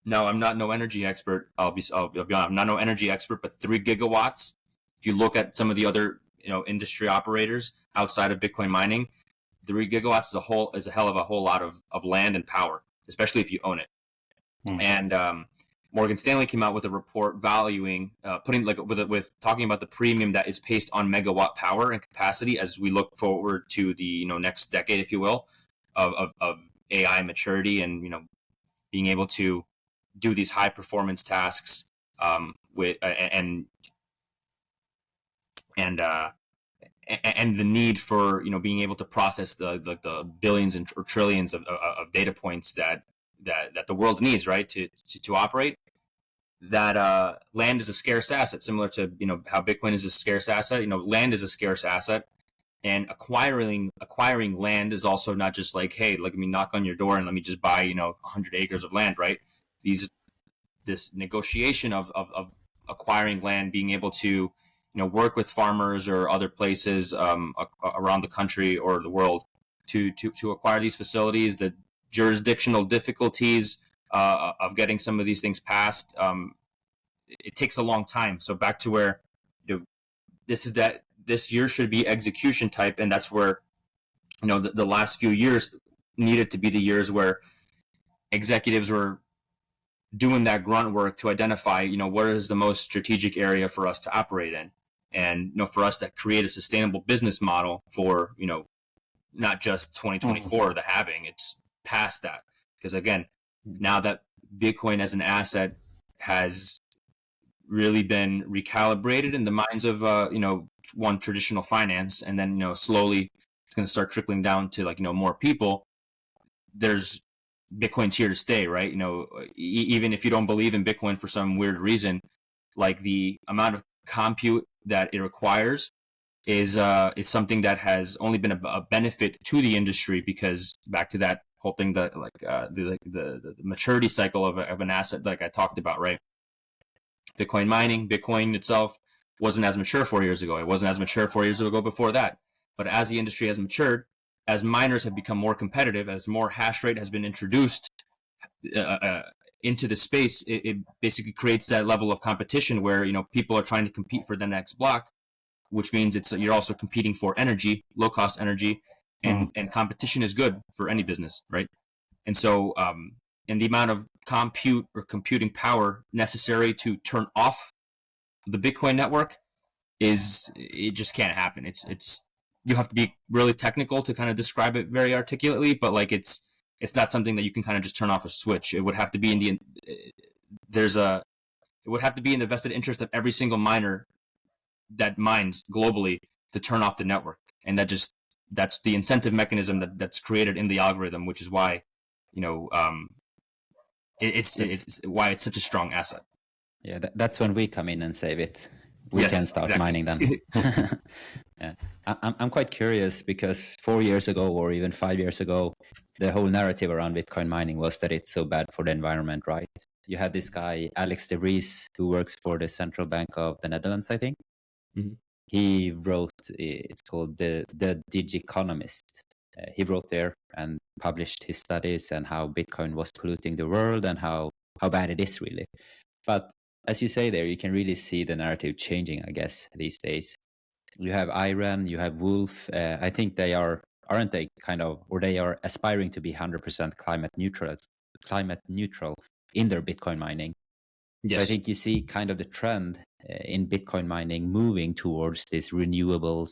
Now, I'm not no energy expert. I'll be honest, I'm not no energy expert, but 3 gigawatts. If you look at some of the other industry operators outside of Bitcoin mining, 3 gigawatts is a hell of a whole lot of land and power, especially if you own it. And Morgan Stanley came out with a report valuing, with talking about the premium that is placed on megawatt power and capacity as we look forward to the next decade, if you will, of AI maturity and being able to do these high performance tasks with and the need for being able to process the billions or trillions of data points that the world needs, right, to operate. That land is a scarce asset, similar to how Bitcoin is a scarce asset. Land is a scarce asset, and acquiring land is also not just like, hey, let me knock on your door and let me just buy 100 acres of land, right? this negotiation of acquiring land, being able to work with farmers or other places around the country or the world to acquire these facilities, the jurisdictional difficulties of getting some of these things passed. It takes a long time. So back to where this year should be execution type, and that's where the last few years needed to be the years where executives were doing that grunt work to identify where is the most strategic area for us to operate in, and for us to create a sustainable business model for not just 2024 the halving. It's past that, because again, now that Bitcoin as an asset has really been recalibrated in the minds of one, traditional finance, and then slowly it's going to start trickling down to more people. There's Bitcoin's here to stay, right? Even if you don't believe in Bitcoin for some weird reason, the amount of compute that it requires is something that has only been a benefit to the industry, because back to that whole thing, that the maturity cycle of an asset, like I talked about, right? Bitcoin mining, Bitcoin itself wasn't as mature 4 years ago. It wasn't as mature 4 years ago before that. But as the industry has matured, as miners have become more competitive, as more hash rate has been introduced into the space, it basically creates that level of competition where people are trying to compete for the next block, which means you're also competing for energy, low cost energy, and competition is good for any business, right? And so, and the amount of compute or computing power necessary to turn off the Bitcoin network it just can't happen. It's you have to be really technical to kind of describe it very articulately, but it's not something that you can kind of just turn off a switch. It would have to be in it would have to be in the vested interest of every single miner that mines globally to turn off the network, and that's the incentive mechanism that's created in the algorithm, which is why it's why it's such a strong asset. Yeah, that's when we come in and save it. We Yes, can start exactly. mining them. Yeah, I'm quite curious, because 4 years ago or even 5 years ago, the whole narrative around Bitcoin mining was that it's so bad for the environment, right? You had this guy, Alex de Vries, who works for the Central Bank of the Netherlands, I think. Mm-hmm. He wrote, it's called the Digiconomist. He wrote there and published his studies and how Bitcoin was polluting the world and how bad it is, really. But as you say there, you can really see the narrative changing, I guess, these days. You have Iran, you have Wolf. I think they aren't they kind of, or they are aspiring to be 100% climate neutral in their Bitcoin mining. Yes. So I think you see kind of the trend in Bitcoin mining moving towards these renewable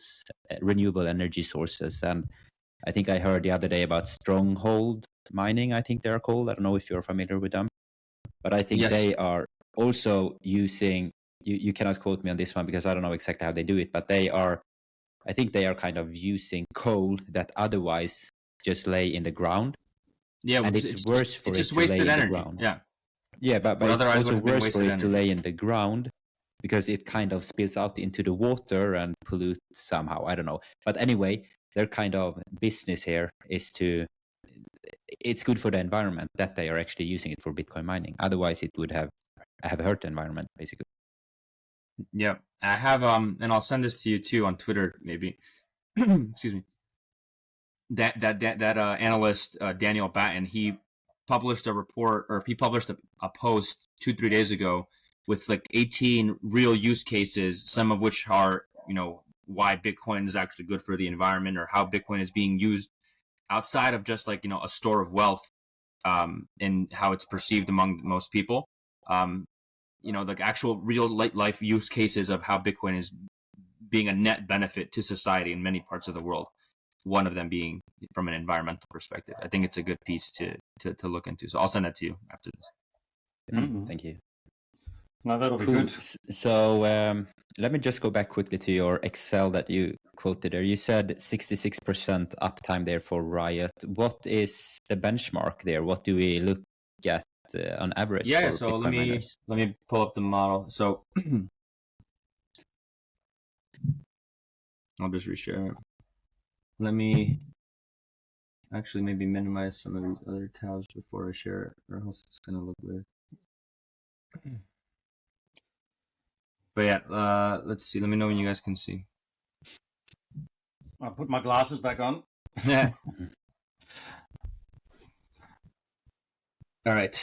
energy sources. And I think I heard the other day about Stronghold mining, I think they are called. I don't know if you're familiar with them, but I think they are also using, you cannot quote me on this one because I don't know exactly how they do it, but I think they are kind of using coal that otherwise just lay in the ground. Yeah, and it's worse for it to lay in the ground. Yeah, but it's also worse for it to lay in the ground because it kind of spills out into the water and pollutes somehow. I don't know. But anyway, their kind of business here is it's good for the environment that they are actually using it for Bitcoin mining. Otherwise, it would have hurt the environment, basically. Yeah, I have and I'll send this to you too on Twitter, maybe. Excuse me. That analyst Daniel Batten, he published a report, or he published a post 2-3 days ago with 18 real use cases, some of which are why Bitcoin is actually good for the environment, or how Bitcoin is being used outside of just a store of wealth, and how it's perceived among most people. Actual real life use cases of how Bitcoin is being a net benefit to society in many parts of the world. One of them being from an environmental perspective. I think it's a good piece to look into. So I'll send that to you after this. Thank you. No, that'll be good. So let me just go back quickly to your Excel that you quoted there. You said 66% uptime there for Riot. What is the benchmark there? What do we look at on average? Yeah, for so Bitcoin miners? let me pull up the model. So I'll just reshare. Let me actually maybe minimize some of these other tabs before I share it, or else it's going to look weird. But yeah, let's see. Let me know when you guys can see. I'll put my glasses back on. Yeah. All right.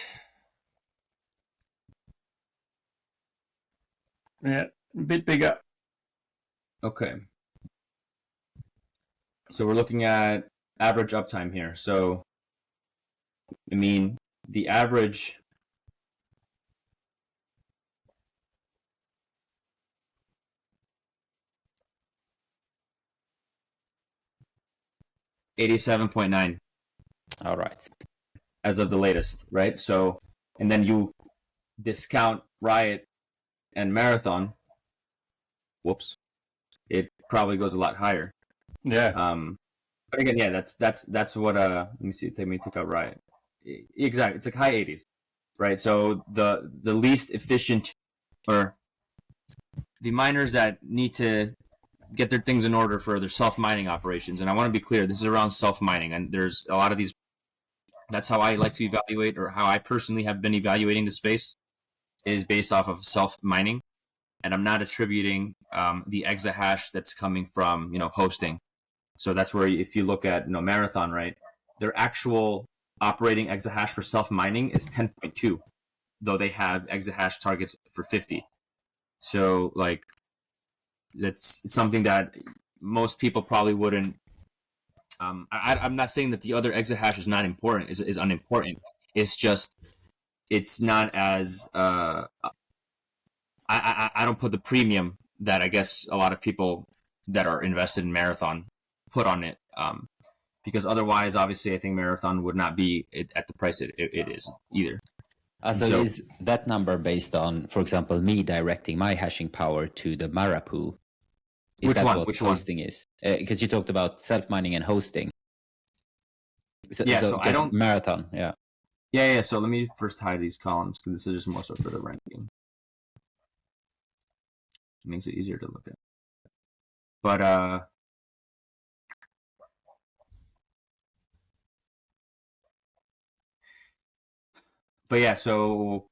Yeah, a bit bigger. Okay. So we're looking at average uptime here. So, I mean, the average. $87.9 All right. as of the latest, right? So, and then you discount Riot and Marathon. Whoops, it probably goes a lot higher. Yeah. But again, yeah, that's what. Let me see. Let me take out Riot. Exactly, it's like high 80s, right? So the least efficient, or the miners that need to get their things in order for their self-mining operations. And I want to be clear, this is around self-mining, and there's a lot of these. That's how I like to evaluate, or how I personally have been evaluating the space, is based off of self-mining, and I'm not attributing the exahash that's coming from hosting. So that's where, if you look at Marathon, right, their actual operating exahash for self-mining is 10.2, though they have exahash targets for 50. So like, that's something that most people probably wouldn't. I'm not saying that the other exahash is not important, is unimportant. It's just, it's not as I don't put the premium that I guess a lot of people that are invested in Marathon put on it, because otherwise, obviously, I think Marathon would not be at the price it is either. So is that number based on, for example, me directing my hashing power to the Mara pool? Is Which that one? what Which hosting is? Because you talked about self-mining and hosting. Yeah, so I don't. Marathon, yeah. Yeah. So let me first hide these columns, because this is just more so for the ranking. It makes it easier to look at. But yeah, so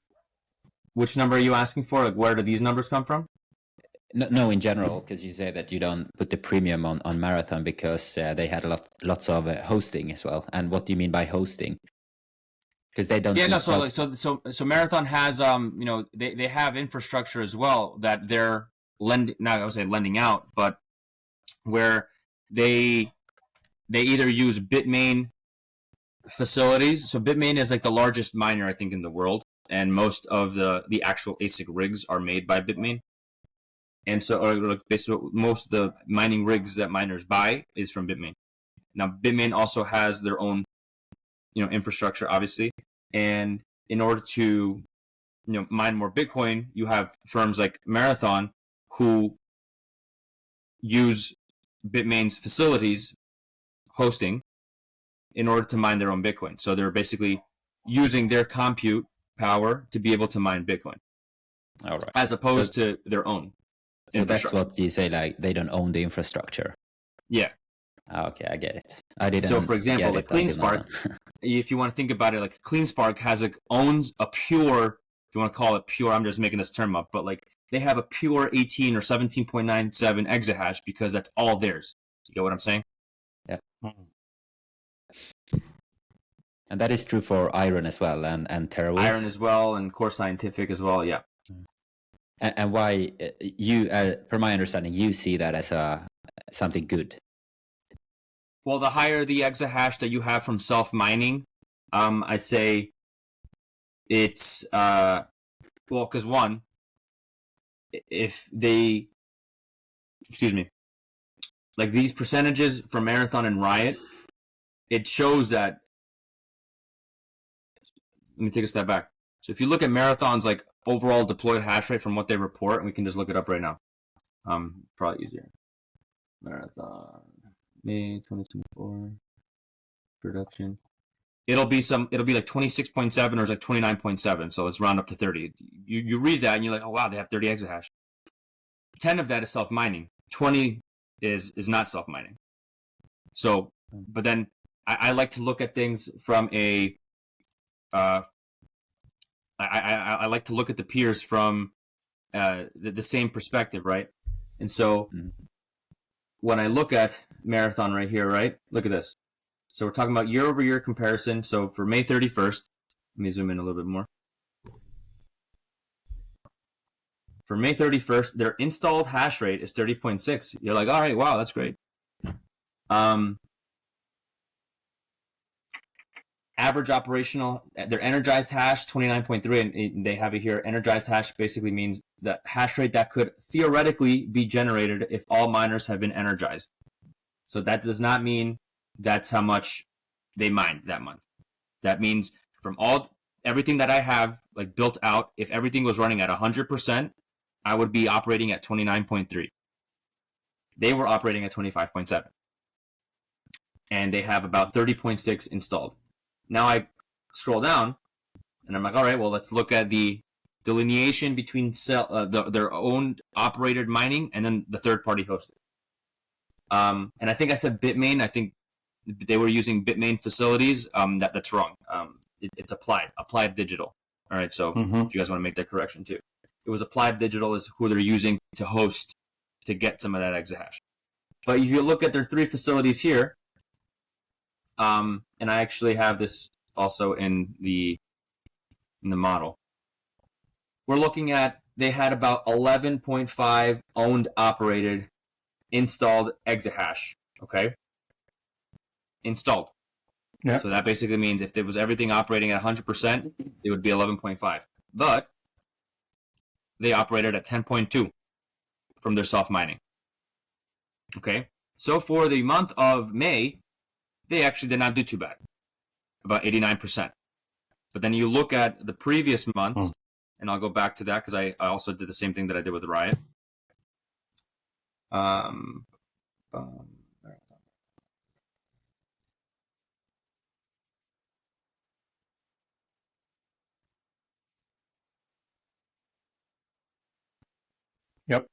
which number are you asking for? Like, where do these numbers come from? No, in general, because you say that you don't put the premium on Marathon because they had lots of hosting as well. And what do you mean by hosting? Because they don't. Yeah, no. So Marathon has they have infrastructure as well that they're lending. Not I would say lending out, but where they either use Bitmain facilities. So Bitmain is like the largest miner, I think, in the world, and most of the actual ASIC rigs are made by Bitmain. And so, or basically, most of the mining rigs that miners buy is from Bitmain. Now, Bitmain also has their own, infrastructure, obviously, and in order to, mine more Bitcoin, you have firms like Marathon who use Bitmain's facilities hosting in order to mine their own Bitcoin. So they're basically using their compute power to be able to mine Bitcoin, all right, as opposed to their own. So that's what you say, like they don't own the infrastructure. Yeah. Okay, I get it. I didn't. So, for example, like CleanSpark, if you want to think about it, like CleanSpark owns a pure, if you want to call it pure, I'm just making this term up, but like they have a pure 18 or 17.97 exahash because that's all theirs. You get what I'm saying? Yeah. And that is true for Iron as well, and TeraWulf. Iron as well, and Core Scientific as well. Yeah. And why you, from my understanding, you see that as something good? Well, the higher the exahash that you have from self-mining, I'd say it's because one, if they, excuse me, like these percentages for Marathon and Riot, it shows that. Let me take a step back. So if you look at Marathon's like overall deployed hash rate from what they report, and we can just look it up right now. Probably easier. Marathon May 2024 production. It'll be like 26.7 or it's like 29.7. So let's round up to 30. You read that and you're like, oh wow, they have 30 exahash. 10 of that is self-mining. 20 is not self-mining. So, but then I like to look at things from a I like to look at the peers from the same perspective, right? And so when I look at Marathon right here, right, look at this. So we're talking about year-over-year comparison. So for May 31st, let me zoom in a little bit more. For May 31st, their installed hash rate is 30.6. You're like, all right, wow, that's great. Average operational, their energized hash, 29.3, and they have it here. Energized hash basically means the hash rate that could theoretically be generated if all miners have been energized. So that does not mean that's how much they mined that month. That means from everything that I have like built out, if everything was running at 100%, I would be operating at 29.3. They were operating at 25.7. And they have about 30.6 installed. Now I scroll down, and I'm like, all right, well, let's look at the delineation between their own operated mining and then the third-party hosted. And I think I said Bitmain. I think they were using Bitmain facilities. That's wrong. It's Applied Digital. All right, so if you guys want to make that correction too. It was Applied Digital is who they're using to host to get some of that exahash. But if you look at their 3 facilities here, and I actually have this also in the model. We're looking at they had about 11.5 owned operated installed exahash. Okay, installed. Yeah. So that basically means if there was everything operating at 100%, it would be 11.5. But they operated at 10.2 from their self mining. Okay, so for the month of May, they actually did not do too bad, about 89%. But then you look at the previous months, and I'll go back to that because I also did the same thing that I did with the Riot. Yep.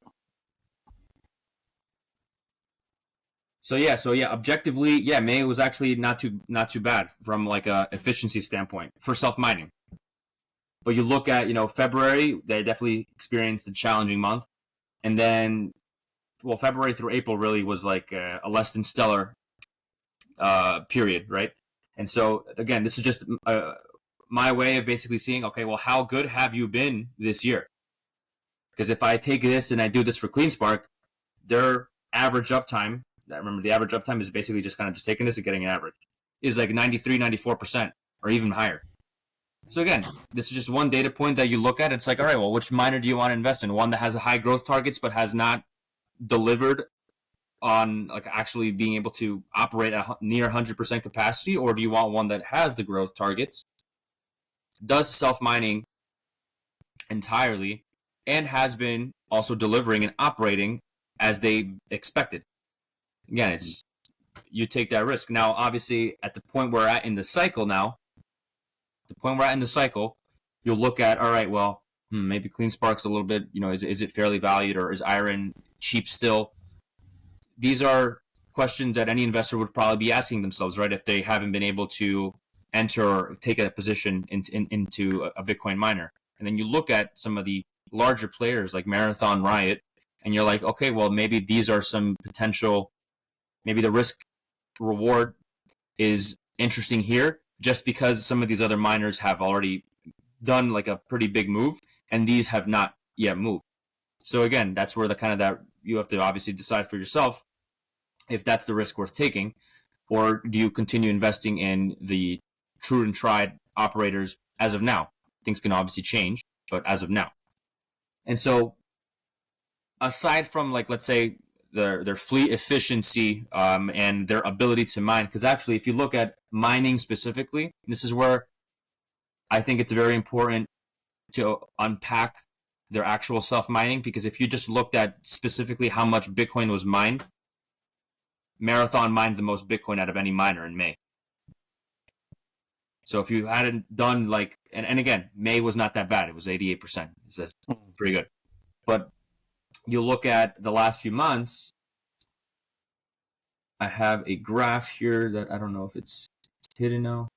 So yeah, objectively, yeah, May was actually not too bad from like a efficiency standpoint for self mining. But you look at February, they definitely experienced a challenging month, and then February through April really was like a less than stellar period, right? And so again, this is just my way of basically seeing, okay, well, how good have you been this year? Because if I take this and I do this for CleanSpark, their average uptime, remember the average uptime is basically just taking this and getting an average, is like 93, 94%, or even higher. So again, this is just one data point that you look at. It's like, all right, well, which miner do you want to invest in? One that has a high growth targets but has not delivered on like actually being able to operate at near 100% capacity, or do you want one that has the growth targets, does self-mining entirely, and has been also delivering and operating as they expected? Again, it's you take that risk. Now, obviously, at the point we're at in the cycle now, you'll look at, all right, well, maybe CleanSpark's a little bit, is it fairly valued, or is iron cheap still? These are questions that any investor would probably be asking themselves, right? If they haven't been able to enter or take a position into a Bitcoin miner. And then you look at some of the larger players like Marathon, Riot, and you're like, okay, well, maybe these are some potential, maybe the risk reward is interesting here just because some of these other miners have already done like a pretty big move and these have not yet moved. So again, that's where that you have to obviously decide for yourself if that's the risk worth taking, or do you continue investing in the true and tried operators as of now? Things can obviously change, but as of now. And so aside from like, let's say their fleet efficiency and their ability to mine, because actually if you look at mining specifically, this is where I think it's very important to unpack their actual self-mining, because if you just looked at specifically how much Bitcoin was mined, Marathon mined the most Bitcoin out of any miner in May. So if you hadn't done like, and again, May was not that bad. It was 88%. So that's pretty good. But you look at the last few months, I have a graph here that I don't know if it's hidden now.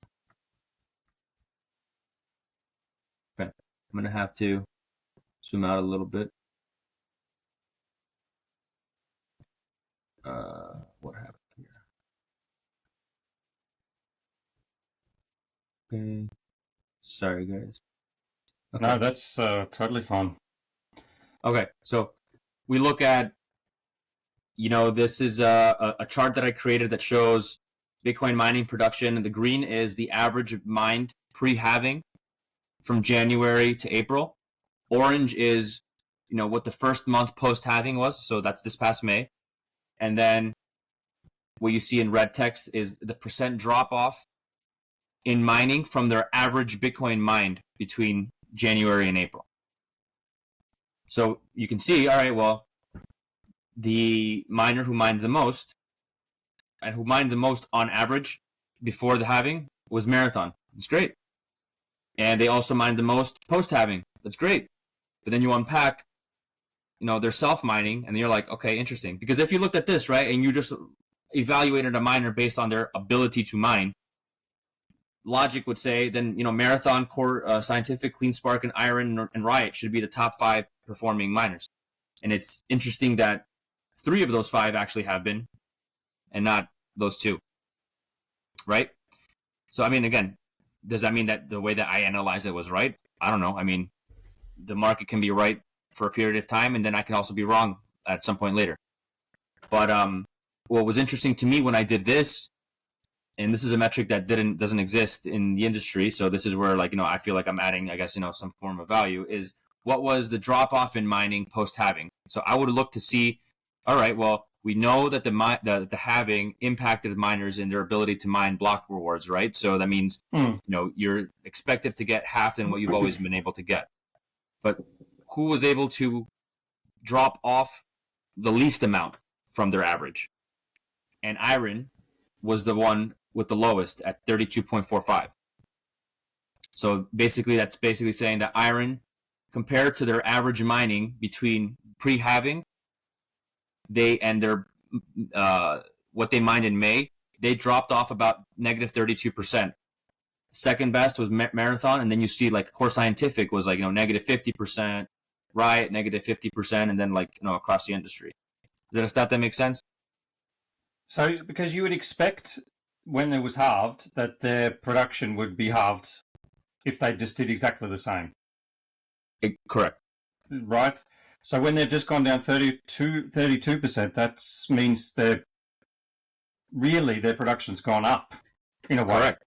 Okay. I'm going to have to zoom out a little bit. What happened here? Okay. Sorry, guys. Okay. No, that's totally fine. Okay, so we look at, this is a chart that I created that shows Bitcoin mining production, and the green is the average mined pre-halving from January to April. Orange is, what the first month post-halving was, so that's this past May. And then what you see in red text is the percent drop-off in mining from their average Bitcoin mined between January and April. So you can see, all right, well, the miner who mined the most and who mined the most on average before the halving was Marathon. That's great. And they also mined the most post-halving. That's great. But then you unpack, their self-mining, and you're like, okay, interesting. Because if you looked at this, right, and you just evaluated a miner based on their ability to mine, logic would say then, Marathon, Core Scientific, CleanSpark, and Iron and Riot should be the top 5 performing miners. And it's interesting that 3 of those 5 actually have been, and not those 2, right? So, I mean, again, does that mean that the way that I analyzed it was right? I don't know. I mean, the market can be right for a period of time, and then I can also be wrong at some point later. But what was interesting to me when I did this, and this is a metric that doesn't exist in the industry, so this is where, I feel like I'm adding, I guess, some form of value, is what was the drop-off in mining post-halving? So I would look to see, all right, well, we know that the halving impacted miners in their ability to mine block rewards, right? So that means, you're expected to get half than what you've always been able to get. But who was able to drop off the least amount from their average? And Iron was the one with the lowest at 32.45. So basically, that's basically saying that Iron, compared to their average mining between pre-halving, what they mined in May, they dropped off about negative 32%. Second best was Marathon, and then you see Core Scientific was negative 50%, Riot negative 50%, and then across the industry. Is that a stat that makes sense? So, because you would expect when it was halved that their production would be halved if they just did exactly the same. Correct. Right? So when they've just gone down 32%, that means their production's gone up in a way. Correct.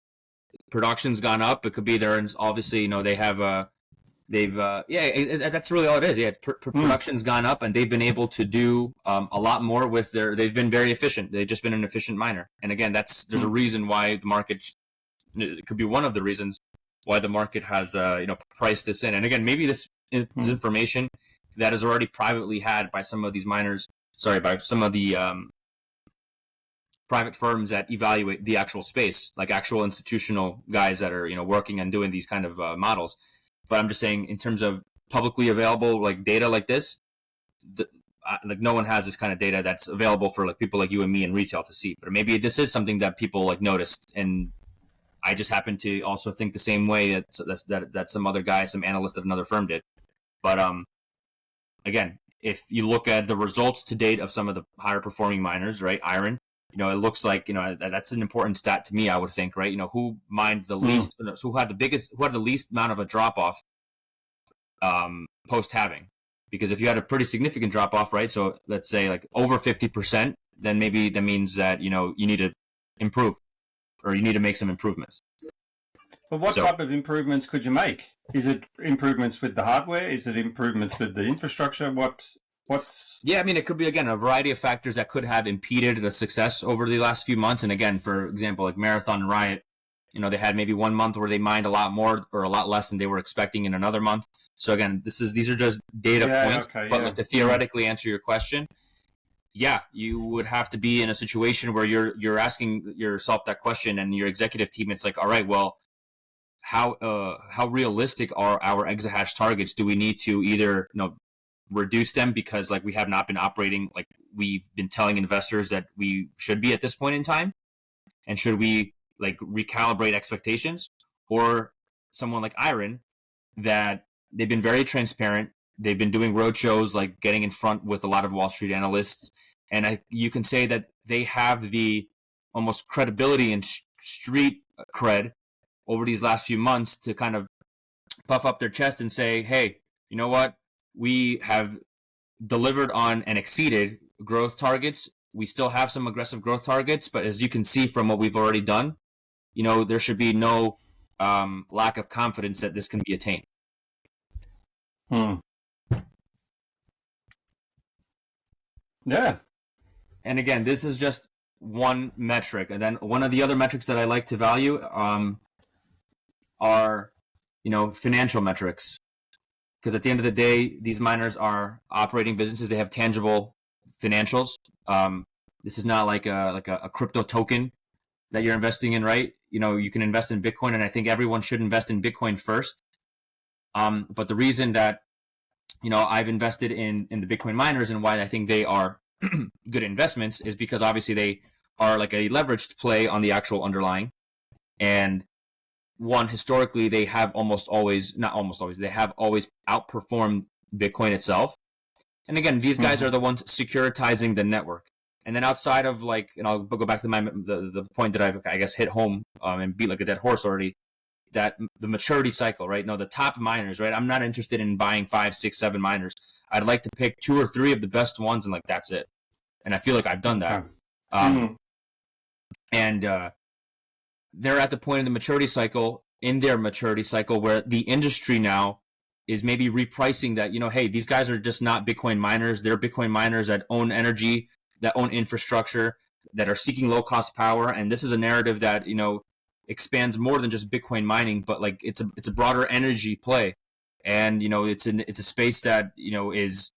Production's gone up. It could be there, and obviously, they have that's really all it is. Yeah, production's gone up, and they've been able to do a lot more with they've been very efficient. They've just been an efficient miner. And again, there's a reason why the market's, it could be one of the reasons why the market has, priced this in. And again, maybe this is information that is already privately had by some of these miners, by some of the private firms that evaluate the actual space, like actual institutional guys that are, working and doing these kind of models. But I'm just saying, in terms of publicly available data like this, no one has this kind of data that's available for people like you and me in retail to see. But maybe this is something that people noticed, and I just happen to also think the same way that some other guy, some analyst at another firm did. But again, if you look at the results to date of some of the higher performing miners, right, Iron, it looks like that's an important stat to me. I would think, right, who mined the least, who had the least amount of a drop off post halving. Because if you had a pretty significant drop off, right, so let's say over 50%, then maybe that means that you need to improve, or you need to make some improvements. But what type of improvements could you make? Is it improvements with the hardware? Is it improvements with the infrastructure? What's Yeah, I mean, it could be, again, a variety of factors that could have impeded the success over the last few months. And again, for example, Marathon and Riot, they had maybe 1 month where they mined a lot more or a lot less than they were expecting in another month. So again, these are just data points. Okay, but to theoretically answer your question, yeah, you would have to be in a situation where you're asking yourself that question, and your executive team, it's all right, well, how realistic are our exahash targets? Do we need to either reduce them because we have not been operating like we've been telling investors that we should be at this point in time, and should we recalibrate expectations? Or someone like Iron that they've been very transparent. They've been doing roadshows, like getting in front with a lot of Wall Street analysts, and you can say that they have the almost credibility and street cred over these last few months to kind of puff up their chest and say, hey, you know what? We have delivered on and exceeded growth targets. We still have some aggressive growth targets, but as you can see from what we've already done, there should be no lack of confidence that this can be attained. Yeah. And again, this is just one metric. And then one of the other metrics that I like to value are, financial metrics. Because at the end of the day, these miners are operating businesses. They have tangible financials. This is not like a crypto token that you're investing in, right? You can invest in Bitcoin, and I think everyone should invest in Bitcoin first. But the reason that I've invested in the Bitcoin miners and why I think they are good investments is because obviously they are like a leveraged play on the actual underlying. And one, historically, they have they have always outperformed Bitcoin itself. And again, these guys are the ones securitizing the network. And then outside of and I'll go back to the point that I've, I guess, hit home and beat like a dead horse already, that the maturity cycle, right? No, the top miners, right? I'm not interested in buying 5, 6, 7 miners. I'd like to pick 2 or 3 of the best ones, and that's it. And I feel like I've done that. And they're at the point in the maturity cycle, where the industry now is maybe repricing that, hey, these guys are just not Bitcoin miners. They're Bitcoin miners that own energy, that own infrastructure, that are seeking low cost power. And this is a narrative that, expands more than just Bitcoin mining, but it's a broader energy play. And, it's a space that, is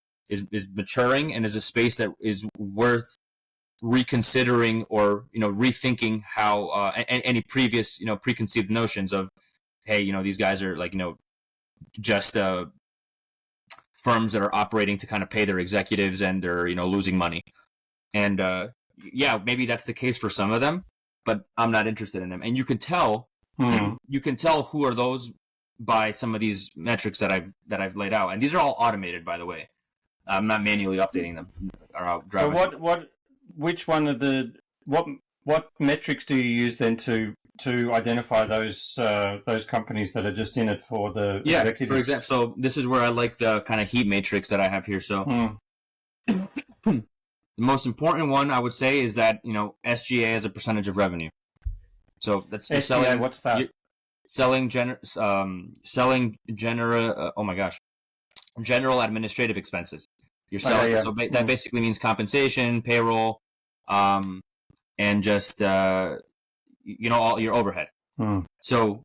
maturing, and is a space that is worth reconsidering or, rethinking how any previous, preconceived notions of, hey, these guys are just firms that are operating to kind of pay their executives, and they're losing money. And maybe that's the case for some of them, but I'm not interested in them. And you can tell who are those by some of these metrics that I've laid out, and these are all automated, by the way. I'm not manually updating them. So which one of what metrics do you use then to identify those companies that are just in it for the executives? For example, so this is where I like the kind of heat matrix that I have here. So the most important one I would say is that SGA as a percentage of revenue. So that's SGA. selling. What's that? General administrative expenses. You're selling. So that basically means compensation, payroll, and just all your overhead. So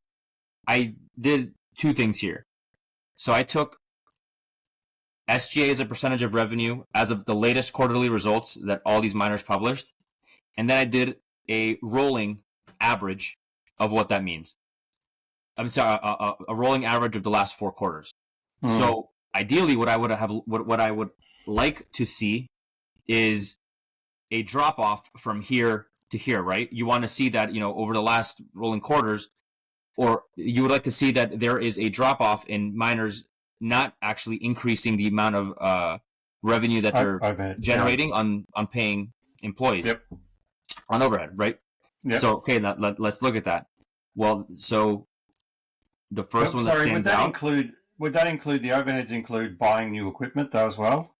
I did 2 things here. So I took SGA as a percentage of revenue as of the latest quarterly results that all these miners published, and then I did a rolling average of what that means. I'm sorry, a rolling average of the last 4 quarters. So ideally, what I would like to see is a drop off from here to here, right? You want to see that over the last rolling quarters, or you would like to see that there is a drop off in miners not actually increasing the amount of revenue that they're generating on paying employees on overhead, right? So okay, let's look at that. Well, so the first one that stands out. Would that include the overheads? Include buying new equipment though as well?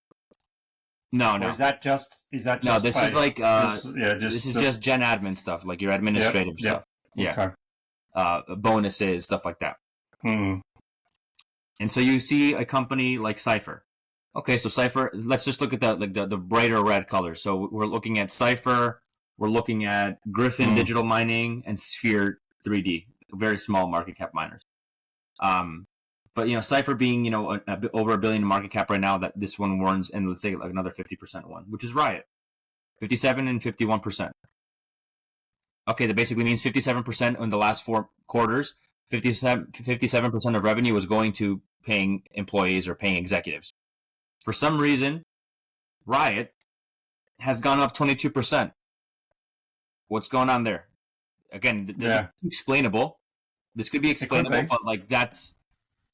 No. Or is that just? No, this is like this is just gen admin stuff, like your administrative stuff. Yeah. Okay. Bonuses, stuff like that. And so you see a company like Cypher. Okay, so Cypher. Let's just look at the brighter red colors. So we're looking at Cypher. We're looking at Griffin Digital Mining and Sphere 3D, very small market cap miners. But Cypher being over $1 billion in market cap right now, that this one warrants, and let's say like another 50% one, which is Riot, 57 and 51%. Okay, that basically means 57% in the last 4 quarters. 57% of revenue was going to paying employees or paying executives. For some reason, Riot has gone up 22%. What's going on there? Again, explainable. This could be explainable, but that's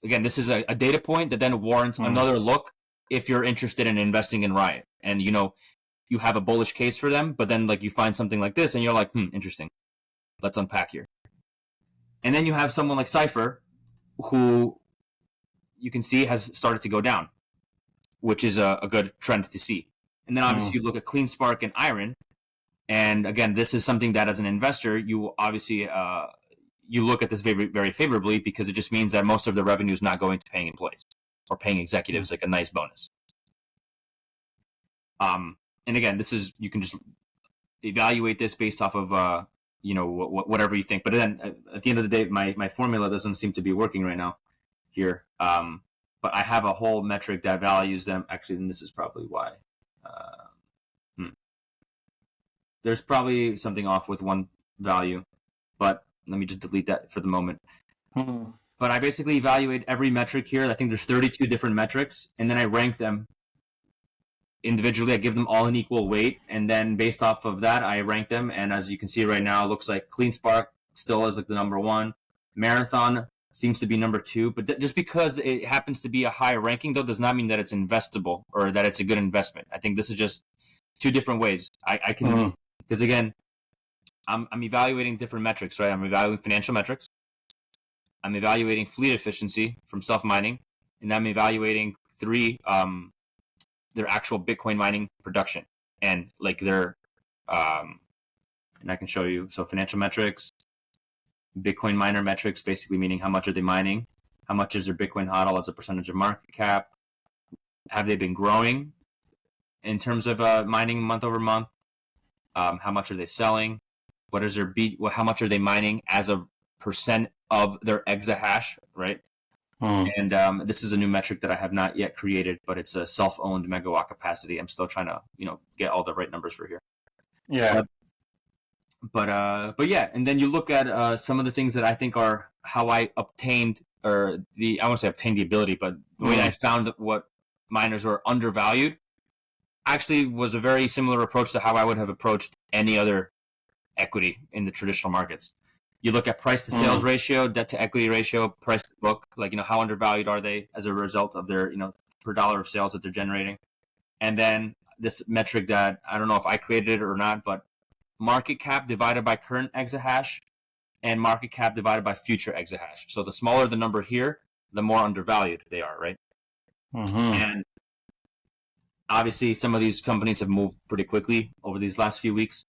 again, this is a data point that then warrants another look if you're interested in investing in Riot. And, you have a bullish case for them, but then like you find something like this and you're like, interesting. Let's unpack here. And then you have someone like Cypher, who you can see has started to go down, which is a good trend to see. And then obviously you look at CleanSpark and Iron. And again, this is something that as an investor, you obviously you look at this very, very favorably, because it just means that most of the revenue is not going to paying employees or paying executives like a nice bonus. And again, this is, you can just evaluate this based off of whatever you think. But then at the end of the day, my formula doesn't seem to be working right now here. But I have a whole metric that values them. Actually, and this is probably why. There's probably something off with one value, but let me just delete that for the moment. But I basically evaluate every metric here. I think there's 32 different metrics, and then I rank them individually. I give them all an equal weight, and then based off of that, I rank them. And as you can see right now, it looks like CleanSpark still is like the number one. Marathon seems to be number two, but just because it happens to be a high ranking, though, does not mean that it's investable or that it's a good investment. I think this is just two different ways. I can, because again, I'm evaluating different metrics, right? I'm evaluating financial metrics. I'm evaluating fleet efficiency from self-mining, and I'm evaluating their actual Bitcoin mining production and like their, and I can show you. So financial metrics, Bitcoin miner metrics, basically meaning how much are they mining, how much is their Bitcoin HODL as a percentage of market cap, have they been growing in terms of mining month over month, how much are they selling, what is their how much are they mining as a percent of their exahash, right? And this is a new metric that I have not yet created, but it's a self-owned megawatt capacity. I'm still trying to, get all the right numbers for here. Yeah. But yeah, and then you look at some of the things that I think are how I obtained, or I won't say obtained the ability, but the way I found what miners were undervalued actually was a very similar approach to how I would have approached any other equity in the traditional markets. You look at price to sales ratio, debt to equity ratio, price to book, like, how undervalued are they as a result of their, per dollar of sales that they're generating. And then this metric that I don't know if I created it or not, but market cap divided by current exahash and market cap divided by future exahash. So the smaller the number here, the more undervalued they are, right? And obviously some of these companies have moved pretty quickly over these last few weeks.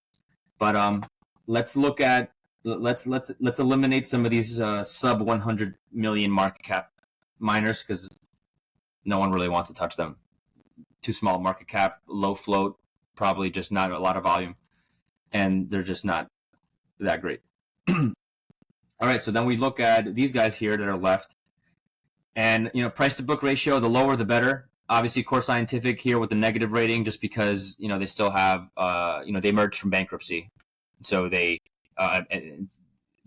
But let's look at, let's eliminate some of these sub 100 million market cap miners, because no one really wants to touch them. Too small market cap, low float, probably just not a lot of volume, and they're just not that great. All right, so then we look at these guys here that are left, and price to book ratio, the lower the better. Obviously, Core Scientific here with the negative rating, just because they still have they emerged from bankruptcy, so they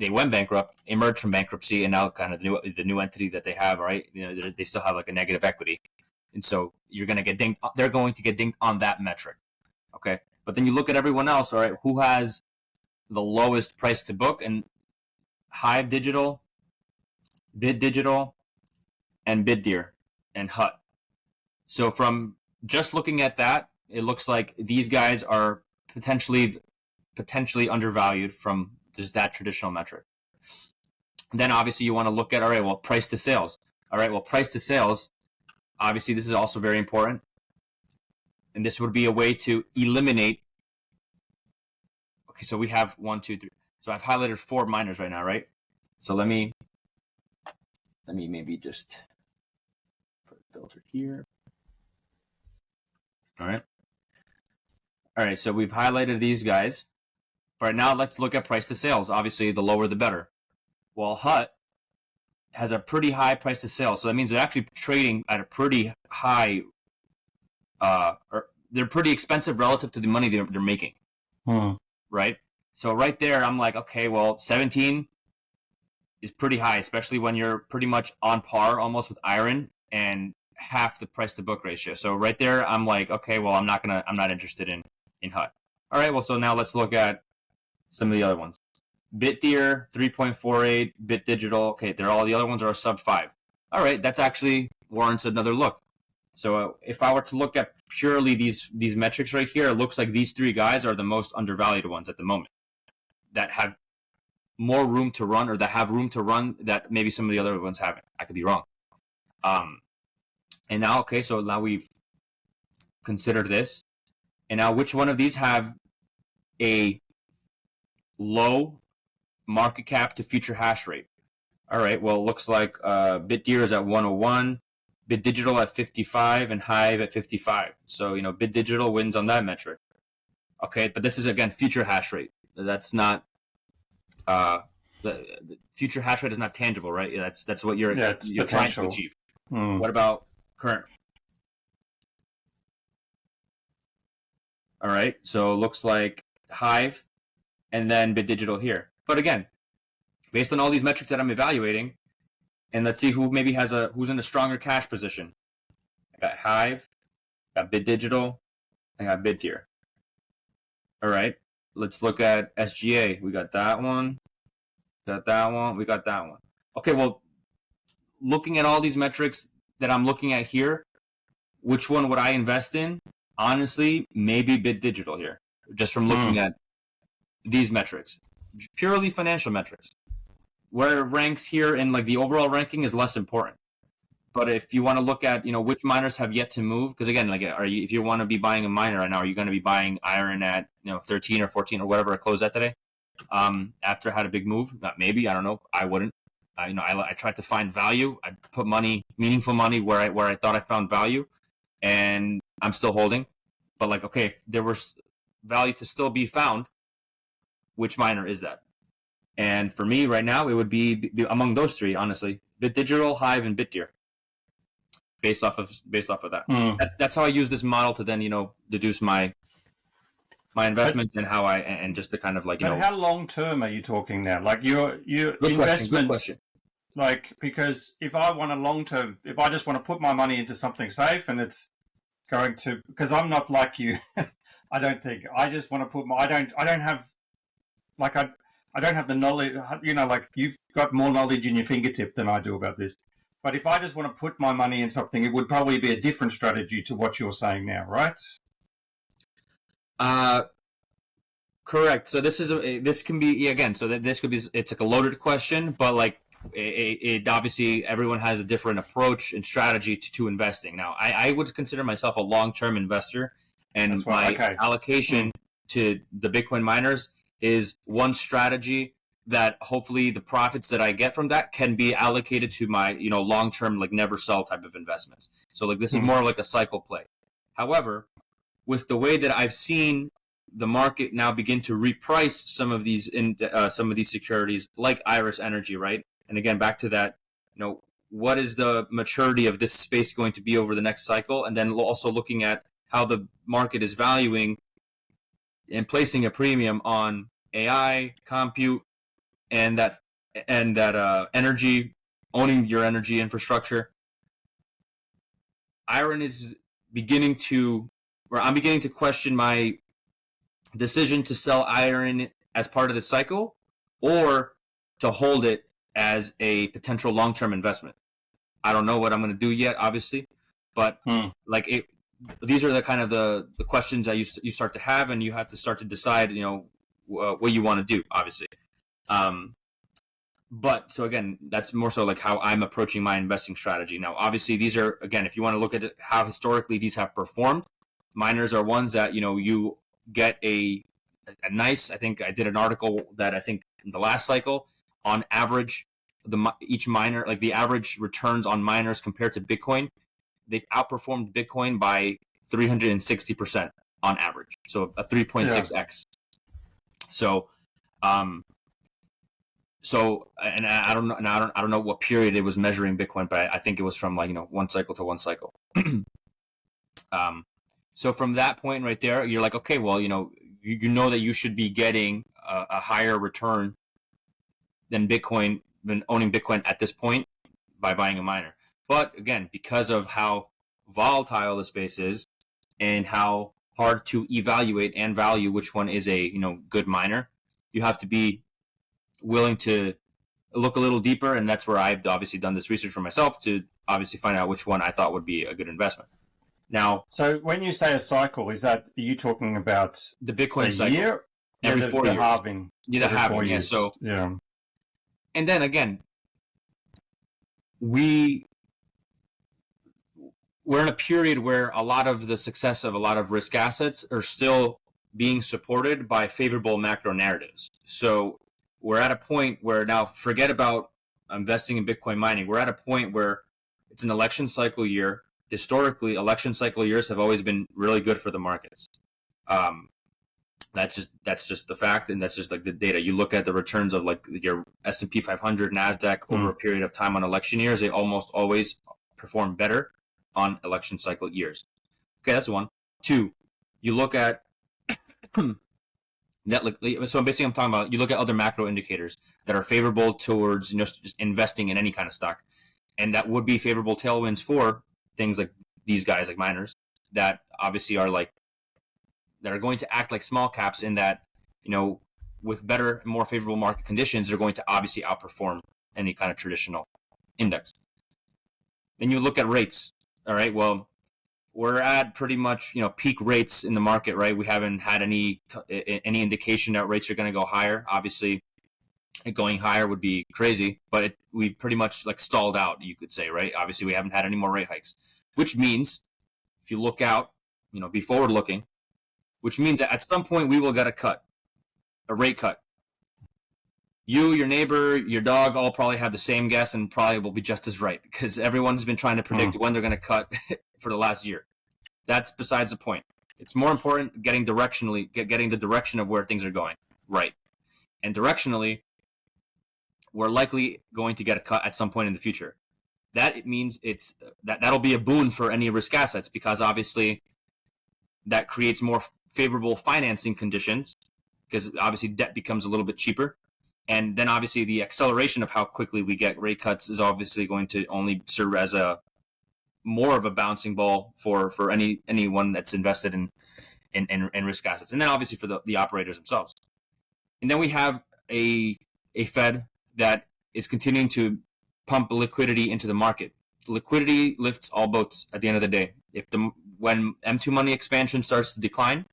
went bankrupt, emerged from bankruptcy, and now kind of the new entity that they have, right? They still have like a negative equity, and so you're going to get dinged. They're going to get dinged on that metric, okay? But then you look at everyone else, all right? Who has the lowest price to book? And Hive Digital, Bid Digital, and BitDeer, and Hut. So from just looking at that, it looks like these guys are potentially undervalued from just that traditional metric. And then obviously you want to look at, all right, well, price to sales. All right, well, price to sales, obviously this is also very important. And this would be a way to eliminate. Okay, so we have 1, 2, 3. So I've highlighted 4 miners right now, right? So let me maybe just put a filter here. All right, so we've highlighted these guys. All right, now let's look at price to sales. Obviously, the lower the better. Well, Hut has a pretty high price to sales, so that means they're actually trading at a pretty high, or they're pretty expensive relative to the money they're making, right? So right there, I'm like, okay, well, 17 is pretty high, especially when you're pretty much on par almost with Iron and half the price to book ratio. So right there, I'm like, okay, well, I'm not interested in Hut. All right, well, so now let's look at some of the other ones. BitDeer, 3.48, Bit Digital. Okay, the other ones are sub 5. all right, that's actually warrants another look. So if I were to look at purely these metrics right here, it looks like these three guys are the most undervalued ones at the moment that have more room to run, or that have room to run that maybe some of the other ones haven't. I could be wrong. And now, okay, so now we've considered this. And now which one of these have a low market cap to future hash rate? All right, well, it looks like BitDeer is at 101, BitDigital at 55, and Hive at 55. So, BitDigital wins on that metric. Okay, but this is, again, future hash rate. That's not, the future hash rate is not tangible, right? That's what you're trying to achieve. What about current? All right, so it looks like Hive and then BitDigital here. But again, based on all these metrics that I'm evaluating, and let's see who maybe who's in a stronger cash position. I got Hive, got BitDigital, I got BitDeer. All right, let's look at SGA. We got that one, we got that one. Okay, well, looking at all these metrics that I'm looking at here, which one would I invest in? Honestly, maybe BitDigital here, just from looking at these metrics, purely financial metrics. Where it ranks here in like the overall ranking is less important. But if you want to look at which miners have yet to move, because again, like if you want to be buying a miner right now, are you going to be buying Iron at 13 or 14 or whatever it closed at today? After it had a big move, maybe, I don't know. I wouldn't. I tried to find value. I put meaningful money where I thought I found value, and I'm still holding. But like, okay, if there was value to still be found, which miner is that? And for me right now, it would be among those three, honestly: BitDigital, Hive, and BitDeer. Based off of that. That's how I use this model to then deduce my investments and how and just to kind of like But how long term are you talking now? Like your investments. Good question. Like, because if I want a long term, if I just want to put my money into something safe and it's going to, because I'm not like you, I don't think. I just want to put I don't have the knowledge, like you've got more knowledge in your fingertip than I do about this. But if I just want to put my money in something, it would probably be a different strategy to what you're saying now, right? Correct. So this can be, again, so that this could be, it's like a loaded question, but like it obviously everyone has a different approach and strategy to investing. Now, I would consider myself a long-term investor, and my allocation to the Bitcoin miners is one strategy that hopefully the profits that I get from that can be allocated to my, long-term, like never sell type of investments. So like this is more like a cycle play. However, with the way that I've seen the market now begin to reprice some of these securities like Iris Energy, right? And again, back to that, what is the maturity of this space going to be over the next cycle? And then also looking at how the market is valuing and placing a premium on AI, compute, and that energy, owning your energy infrastructure. I'm beginning to question my decision to sell Iron as part of the cycle or to hold it as a potential long-term investment. I don't know what I'm going to do yet, obviously, but these are the kind of the questions that you start to have, and you have to start to decide, what you want to do, obviously. But so again, that's more so like how I'm approaching my investing strategy. Now, obviously, these are, again, if you want to look at it, how historically these have performed, miners are ones that, you get a nice, I think I did an article that I think in the last cycle, on average, each miner, like the average returns on miners compared to Bitcoin, they outperformed Bitcoin by 360% on average. So a 3.6x. So, and I don't know what period it was measuring Bitcoin, but I think it was from like, one cycle to one cycle. So from that point right there, you're like, okay, well, you know that you should be getting a higher return than owning Bitcoin at this point by buying a miner. But again, because of how volatile the space is and how hard to evaluate and value which one is a good miner, you have to be willing to look a little deeper, and that's where I've obviously done this research for myself to obviously find out which one I thought would be a good investment. Now, so when you say a cycle, are you talking about the Bitcoin a cycle year? every 4 years. Halving. Yeah, the halving. Yeah. So yeah. And then again, we're in a period where a lot of the success of a lot of risk assets are still being supported by favorable macro narratives. So we're at a point where now, forget about investing in Bitcoin mining. We're at a point where it's an election cycle year. Historically, election cycle years have always been really good for the markets. That's just the fact, and that's just like the data. You look at the returns of like your S&P 500, NASDAQ over a period of time on election years, they almost always perform better on election cycle years. Okay, that's one. Two, you look at net. So basically, I'm talking about you look at other macro indicators that are favorable towards just investing in any kind of stock, and that would be favorable tailwinds for things like these guys, like miners, that obviously are like that are going to act like small caps in that, with better, more favorable market conditions, they're going to obviously outperform any kind of traditional index. Then you look at rates. All right, well, we're at pretty much peak rates in the market, right? We haven't had any indication that rates are going to go higher. Obviously, going higher would be crazy, but we pretty much like stalled out, you could say, right? Obviously, we haven't had any more rate hikes, which means if you look out, be forward looking, which means that at some point we will get a rate cut. You, your neighbor, your dog all probably have the same guess and probably will be just as right because everyone's been trying to predict when they're going to cut for the last year. That's besides the point. It's more important getting the direction of where things are going right. And directionally, we're likely going to get a cut at some point in the future. That means that'll be a boon for any risk assets because obviously that creates more favorable financing conditions because obviously debt becomes a little bit cheaper. And then obviously the acceleration of how quickly we get rate cuts is obviously going to only serve as more of a bouncing ball for anyone that's invested in risk assets. And then obviously for the operators themselves. And then we have a Fed that is continuing to pump liquidity into the market. Liquidity lifts all boats at the end of the day. When M2 money expansion starts to decline,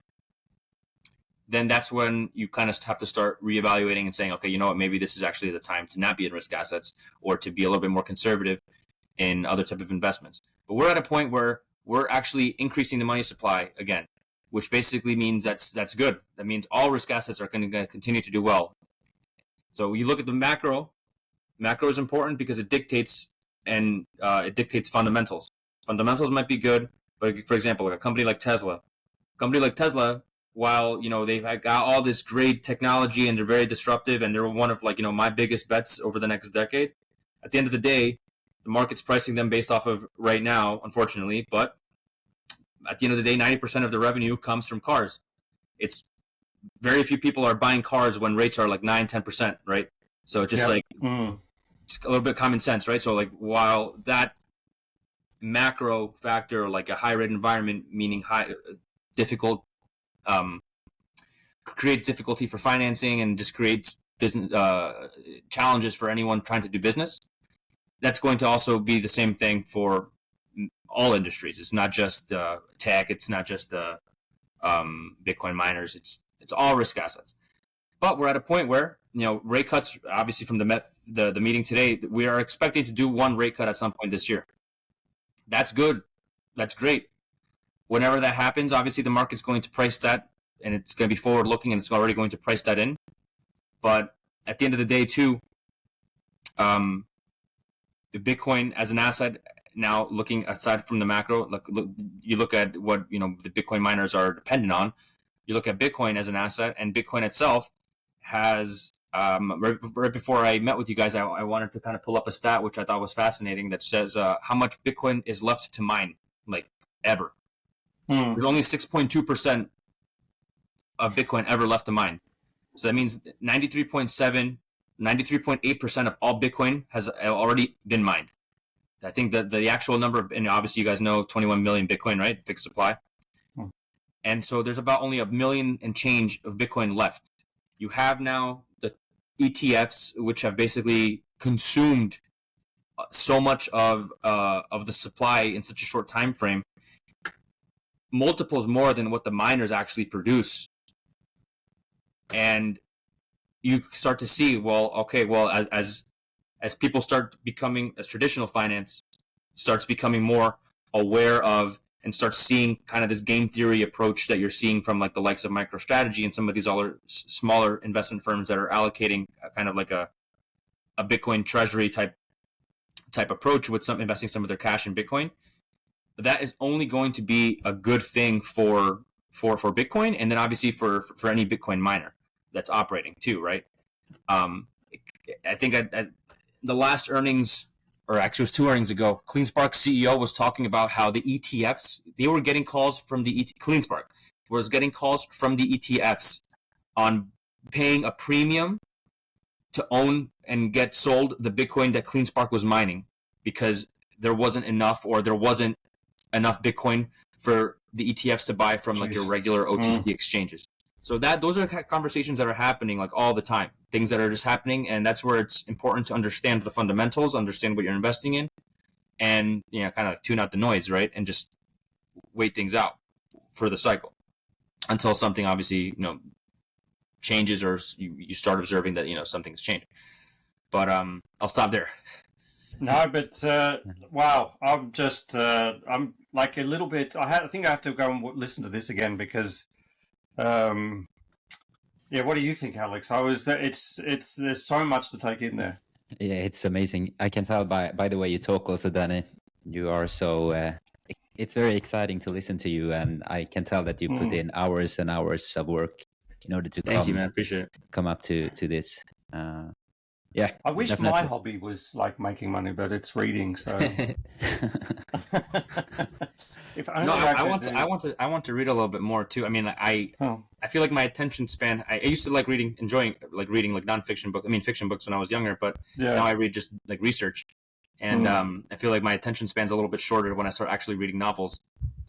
then that's when you kind of have to start reevaluating and saying, okay, you know what, maybe this is actually the time to not be in risk assets or to be a little bit more conservative in other type of investments. But we're at a point where we're actually increasing the money supply again, which basically means that's good. That means all risk assets are going to continue to do well. So you look at the macro. Macro is important because it dictates fundamentals. Fundamentals might be good, but for example, like a company like Tesla, while they've got all this great technology and they're very disruptive and they're one of my biggest bets over the next decade, at the end of the day, the market's pricing them based off of right now, unfortunately. But at the end of the day, 90% of the revenue comes from cars. It's very few people are buying cars when rates are like 9-10%, right? So just just a little bit of common sense, right? So like while that macro factor, like a high rate environment, meaning difficult, creates difficulty for financing and just creates business challenges for anyone trying to do business. That's going to also be the same thing for all industries. It's not just tech. It's not just Bitcoin miners. It's all risk assets. But we're at a point where rate cuts. Obviously, from the meeting today, we are expecting to do one rate cut at some point this year. That's good. That's great. Whenever that happens, obviously the market's going to price that, and it's going to be forward looking, and it's already going to price that in. But at the end of the day, too, Bitcoin as an asset, now looking aside from the macro, you look at what the Bitcoin miners are dependent on. You look at Bitcoin as an asset, and Bitcoin itself has right before I met with you guys, I wanted to kind of pull up a stat which I thought was fascinating that says how much Bitcoin is left to mine, like ever. There's only 6.2% of Bitcoin ever left to mine. So that means 93.8% of all Bitcoin has already been mined. I think that the actual number, and obviously you guys know 21 million Bitcoin, right? Fixed supply. And so there's about only 1 million and change of Bitcoin left. You have now the ETFs, which have basically consumed so much of the supply in such a short time frame, multiples more than what the miners actually produce. And you start to see, well, okay, well, as people start becoming, as traditional finance starts becoming more aware of and starts seeing kind of this game theory approach that you're seeing from like the likes of MicroStrategy and some of these other smaller investment firms that are allocating kind of like a Bitcoin treasury type approach with some investing some of their cash in Bitcoin, that is only going to be a good thing for Bitcoin, and then obviously for any Bitcoin miner that's operating too, right? I think at the last earnings, or actually it was 2 earnings ago, CleanSpark's CEO was talking about how the ETFs, they were getting calls from CleanSpark was getting calls from the ETFs on paying a premium to own and get sold the Bitcoin that CleanSpark was mining, because there wasn't enough Bitcoin for the ETFs to buy from like your regular OTC exchanges. So those are conversations that are happening like all the time, things that are just happening. And that's where it's important to understand the fundamentals, understand what you're investing in, and, kind of tune out the noise, right? And just wait things out for the cycle until something obviously, changes, or you start observing that, something's changing. But I'll stop there. No, but wow, I'm just I'm like a little bit. I think I have to go and listen to this again because, yeah. What do you think, Alex? It's there's so much to take in there. Yeah, it's amazing. I can tell by the way you talk also, Danny. You are so. It's very exciting to listen to you, and I can tell that you put in hours and hours of work in order to Thank you, man. Appreciate it. Come up to this. Yeah, I wish definitely. my hobby was like making money, but it's reading. So, if only I want to read a little bit more too. I mean, I feel like my attention span. I used to like enjoying reading like nonfiction books. I mean, fiction books when I was younger, but now I read just like research, and I feel like my attention span's a little bit shorter when I start actually reading novels,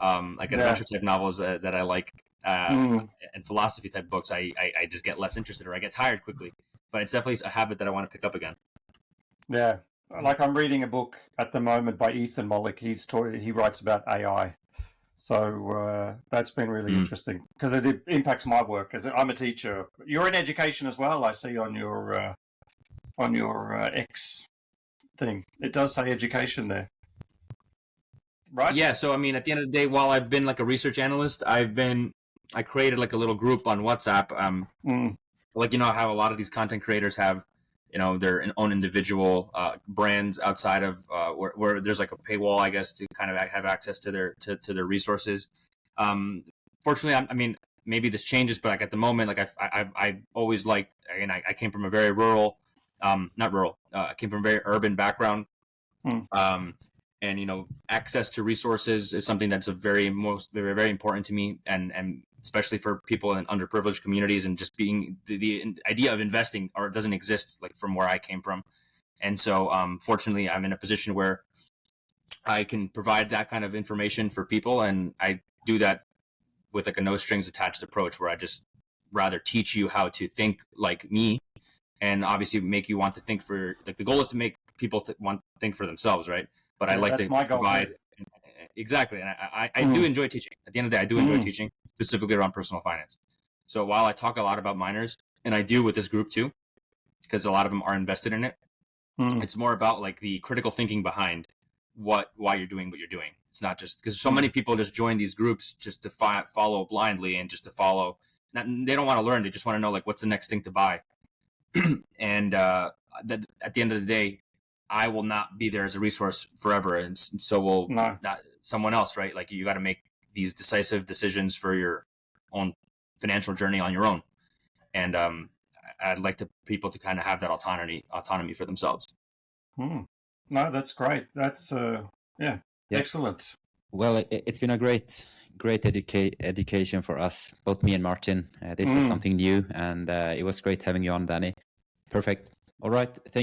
like adventure type novels that I like, and philosophy type books. I just get less interested, or I get tired quickly. But it's definitely a habit that I want to pick up again. Yeah, like I'm reading a book at the moment by Ethan Mollick. He writes about AI, so that's been really interesting because it impacts my work. Because I'm a teacher. You're in education as well. I see on your X thing. It does say education there, right? Yeah. So I mean, at the end of the day, while I've been like a research analyst, I created like a little group on WhatsApp. Like, how a lot of these content creators have, their own individual brands outside of where there's like a paywall, I guess, to kind of have access to their resources. Fortunately, I mean, maybe this changes, but like at the moment, like I've always liked, and I came from a very rural, not rural, I came from a very urban background. And access to resources is something that's very, very important to me, and especially for people in underprivileged communities, and just being the idea of investing doesn't exist like from where I came from. And so fortunately I'm in a position where I can provide that kind of information for people, and I do that with like a no strings attached approach, where I just rather teach you how to think like me, and obviously make you want to think for, like, the goal is to make people want to think for themselves, right? But I like to provide. Exactly. And I do enjoy teaching. At the end of the day, I do enjoy teaching, specifically around personal finance. So while I talk a lot about miners, and I do with this group too, because a lot of them are invested in it, it's more about like the critical thinking behind why you're doing what you're doing. It's not just because so many people just join these groups just to follow blindly, and just to follow. They don't want to learn. They just want to know like what's the next thing to buy. And at the end of the day, I will not be there as a resource forever, and so will not someone else, right? Like, you got to make these decisive decisions for your own financial journey on your own, and I'd like people to kind of have that autonomy for themselves. No, that's great. That's excellent. Well, it's been a great education for us, both me and Martin. This was something new, and it was great having you on, Danny. Perfect. All right. Thank you.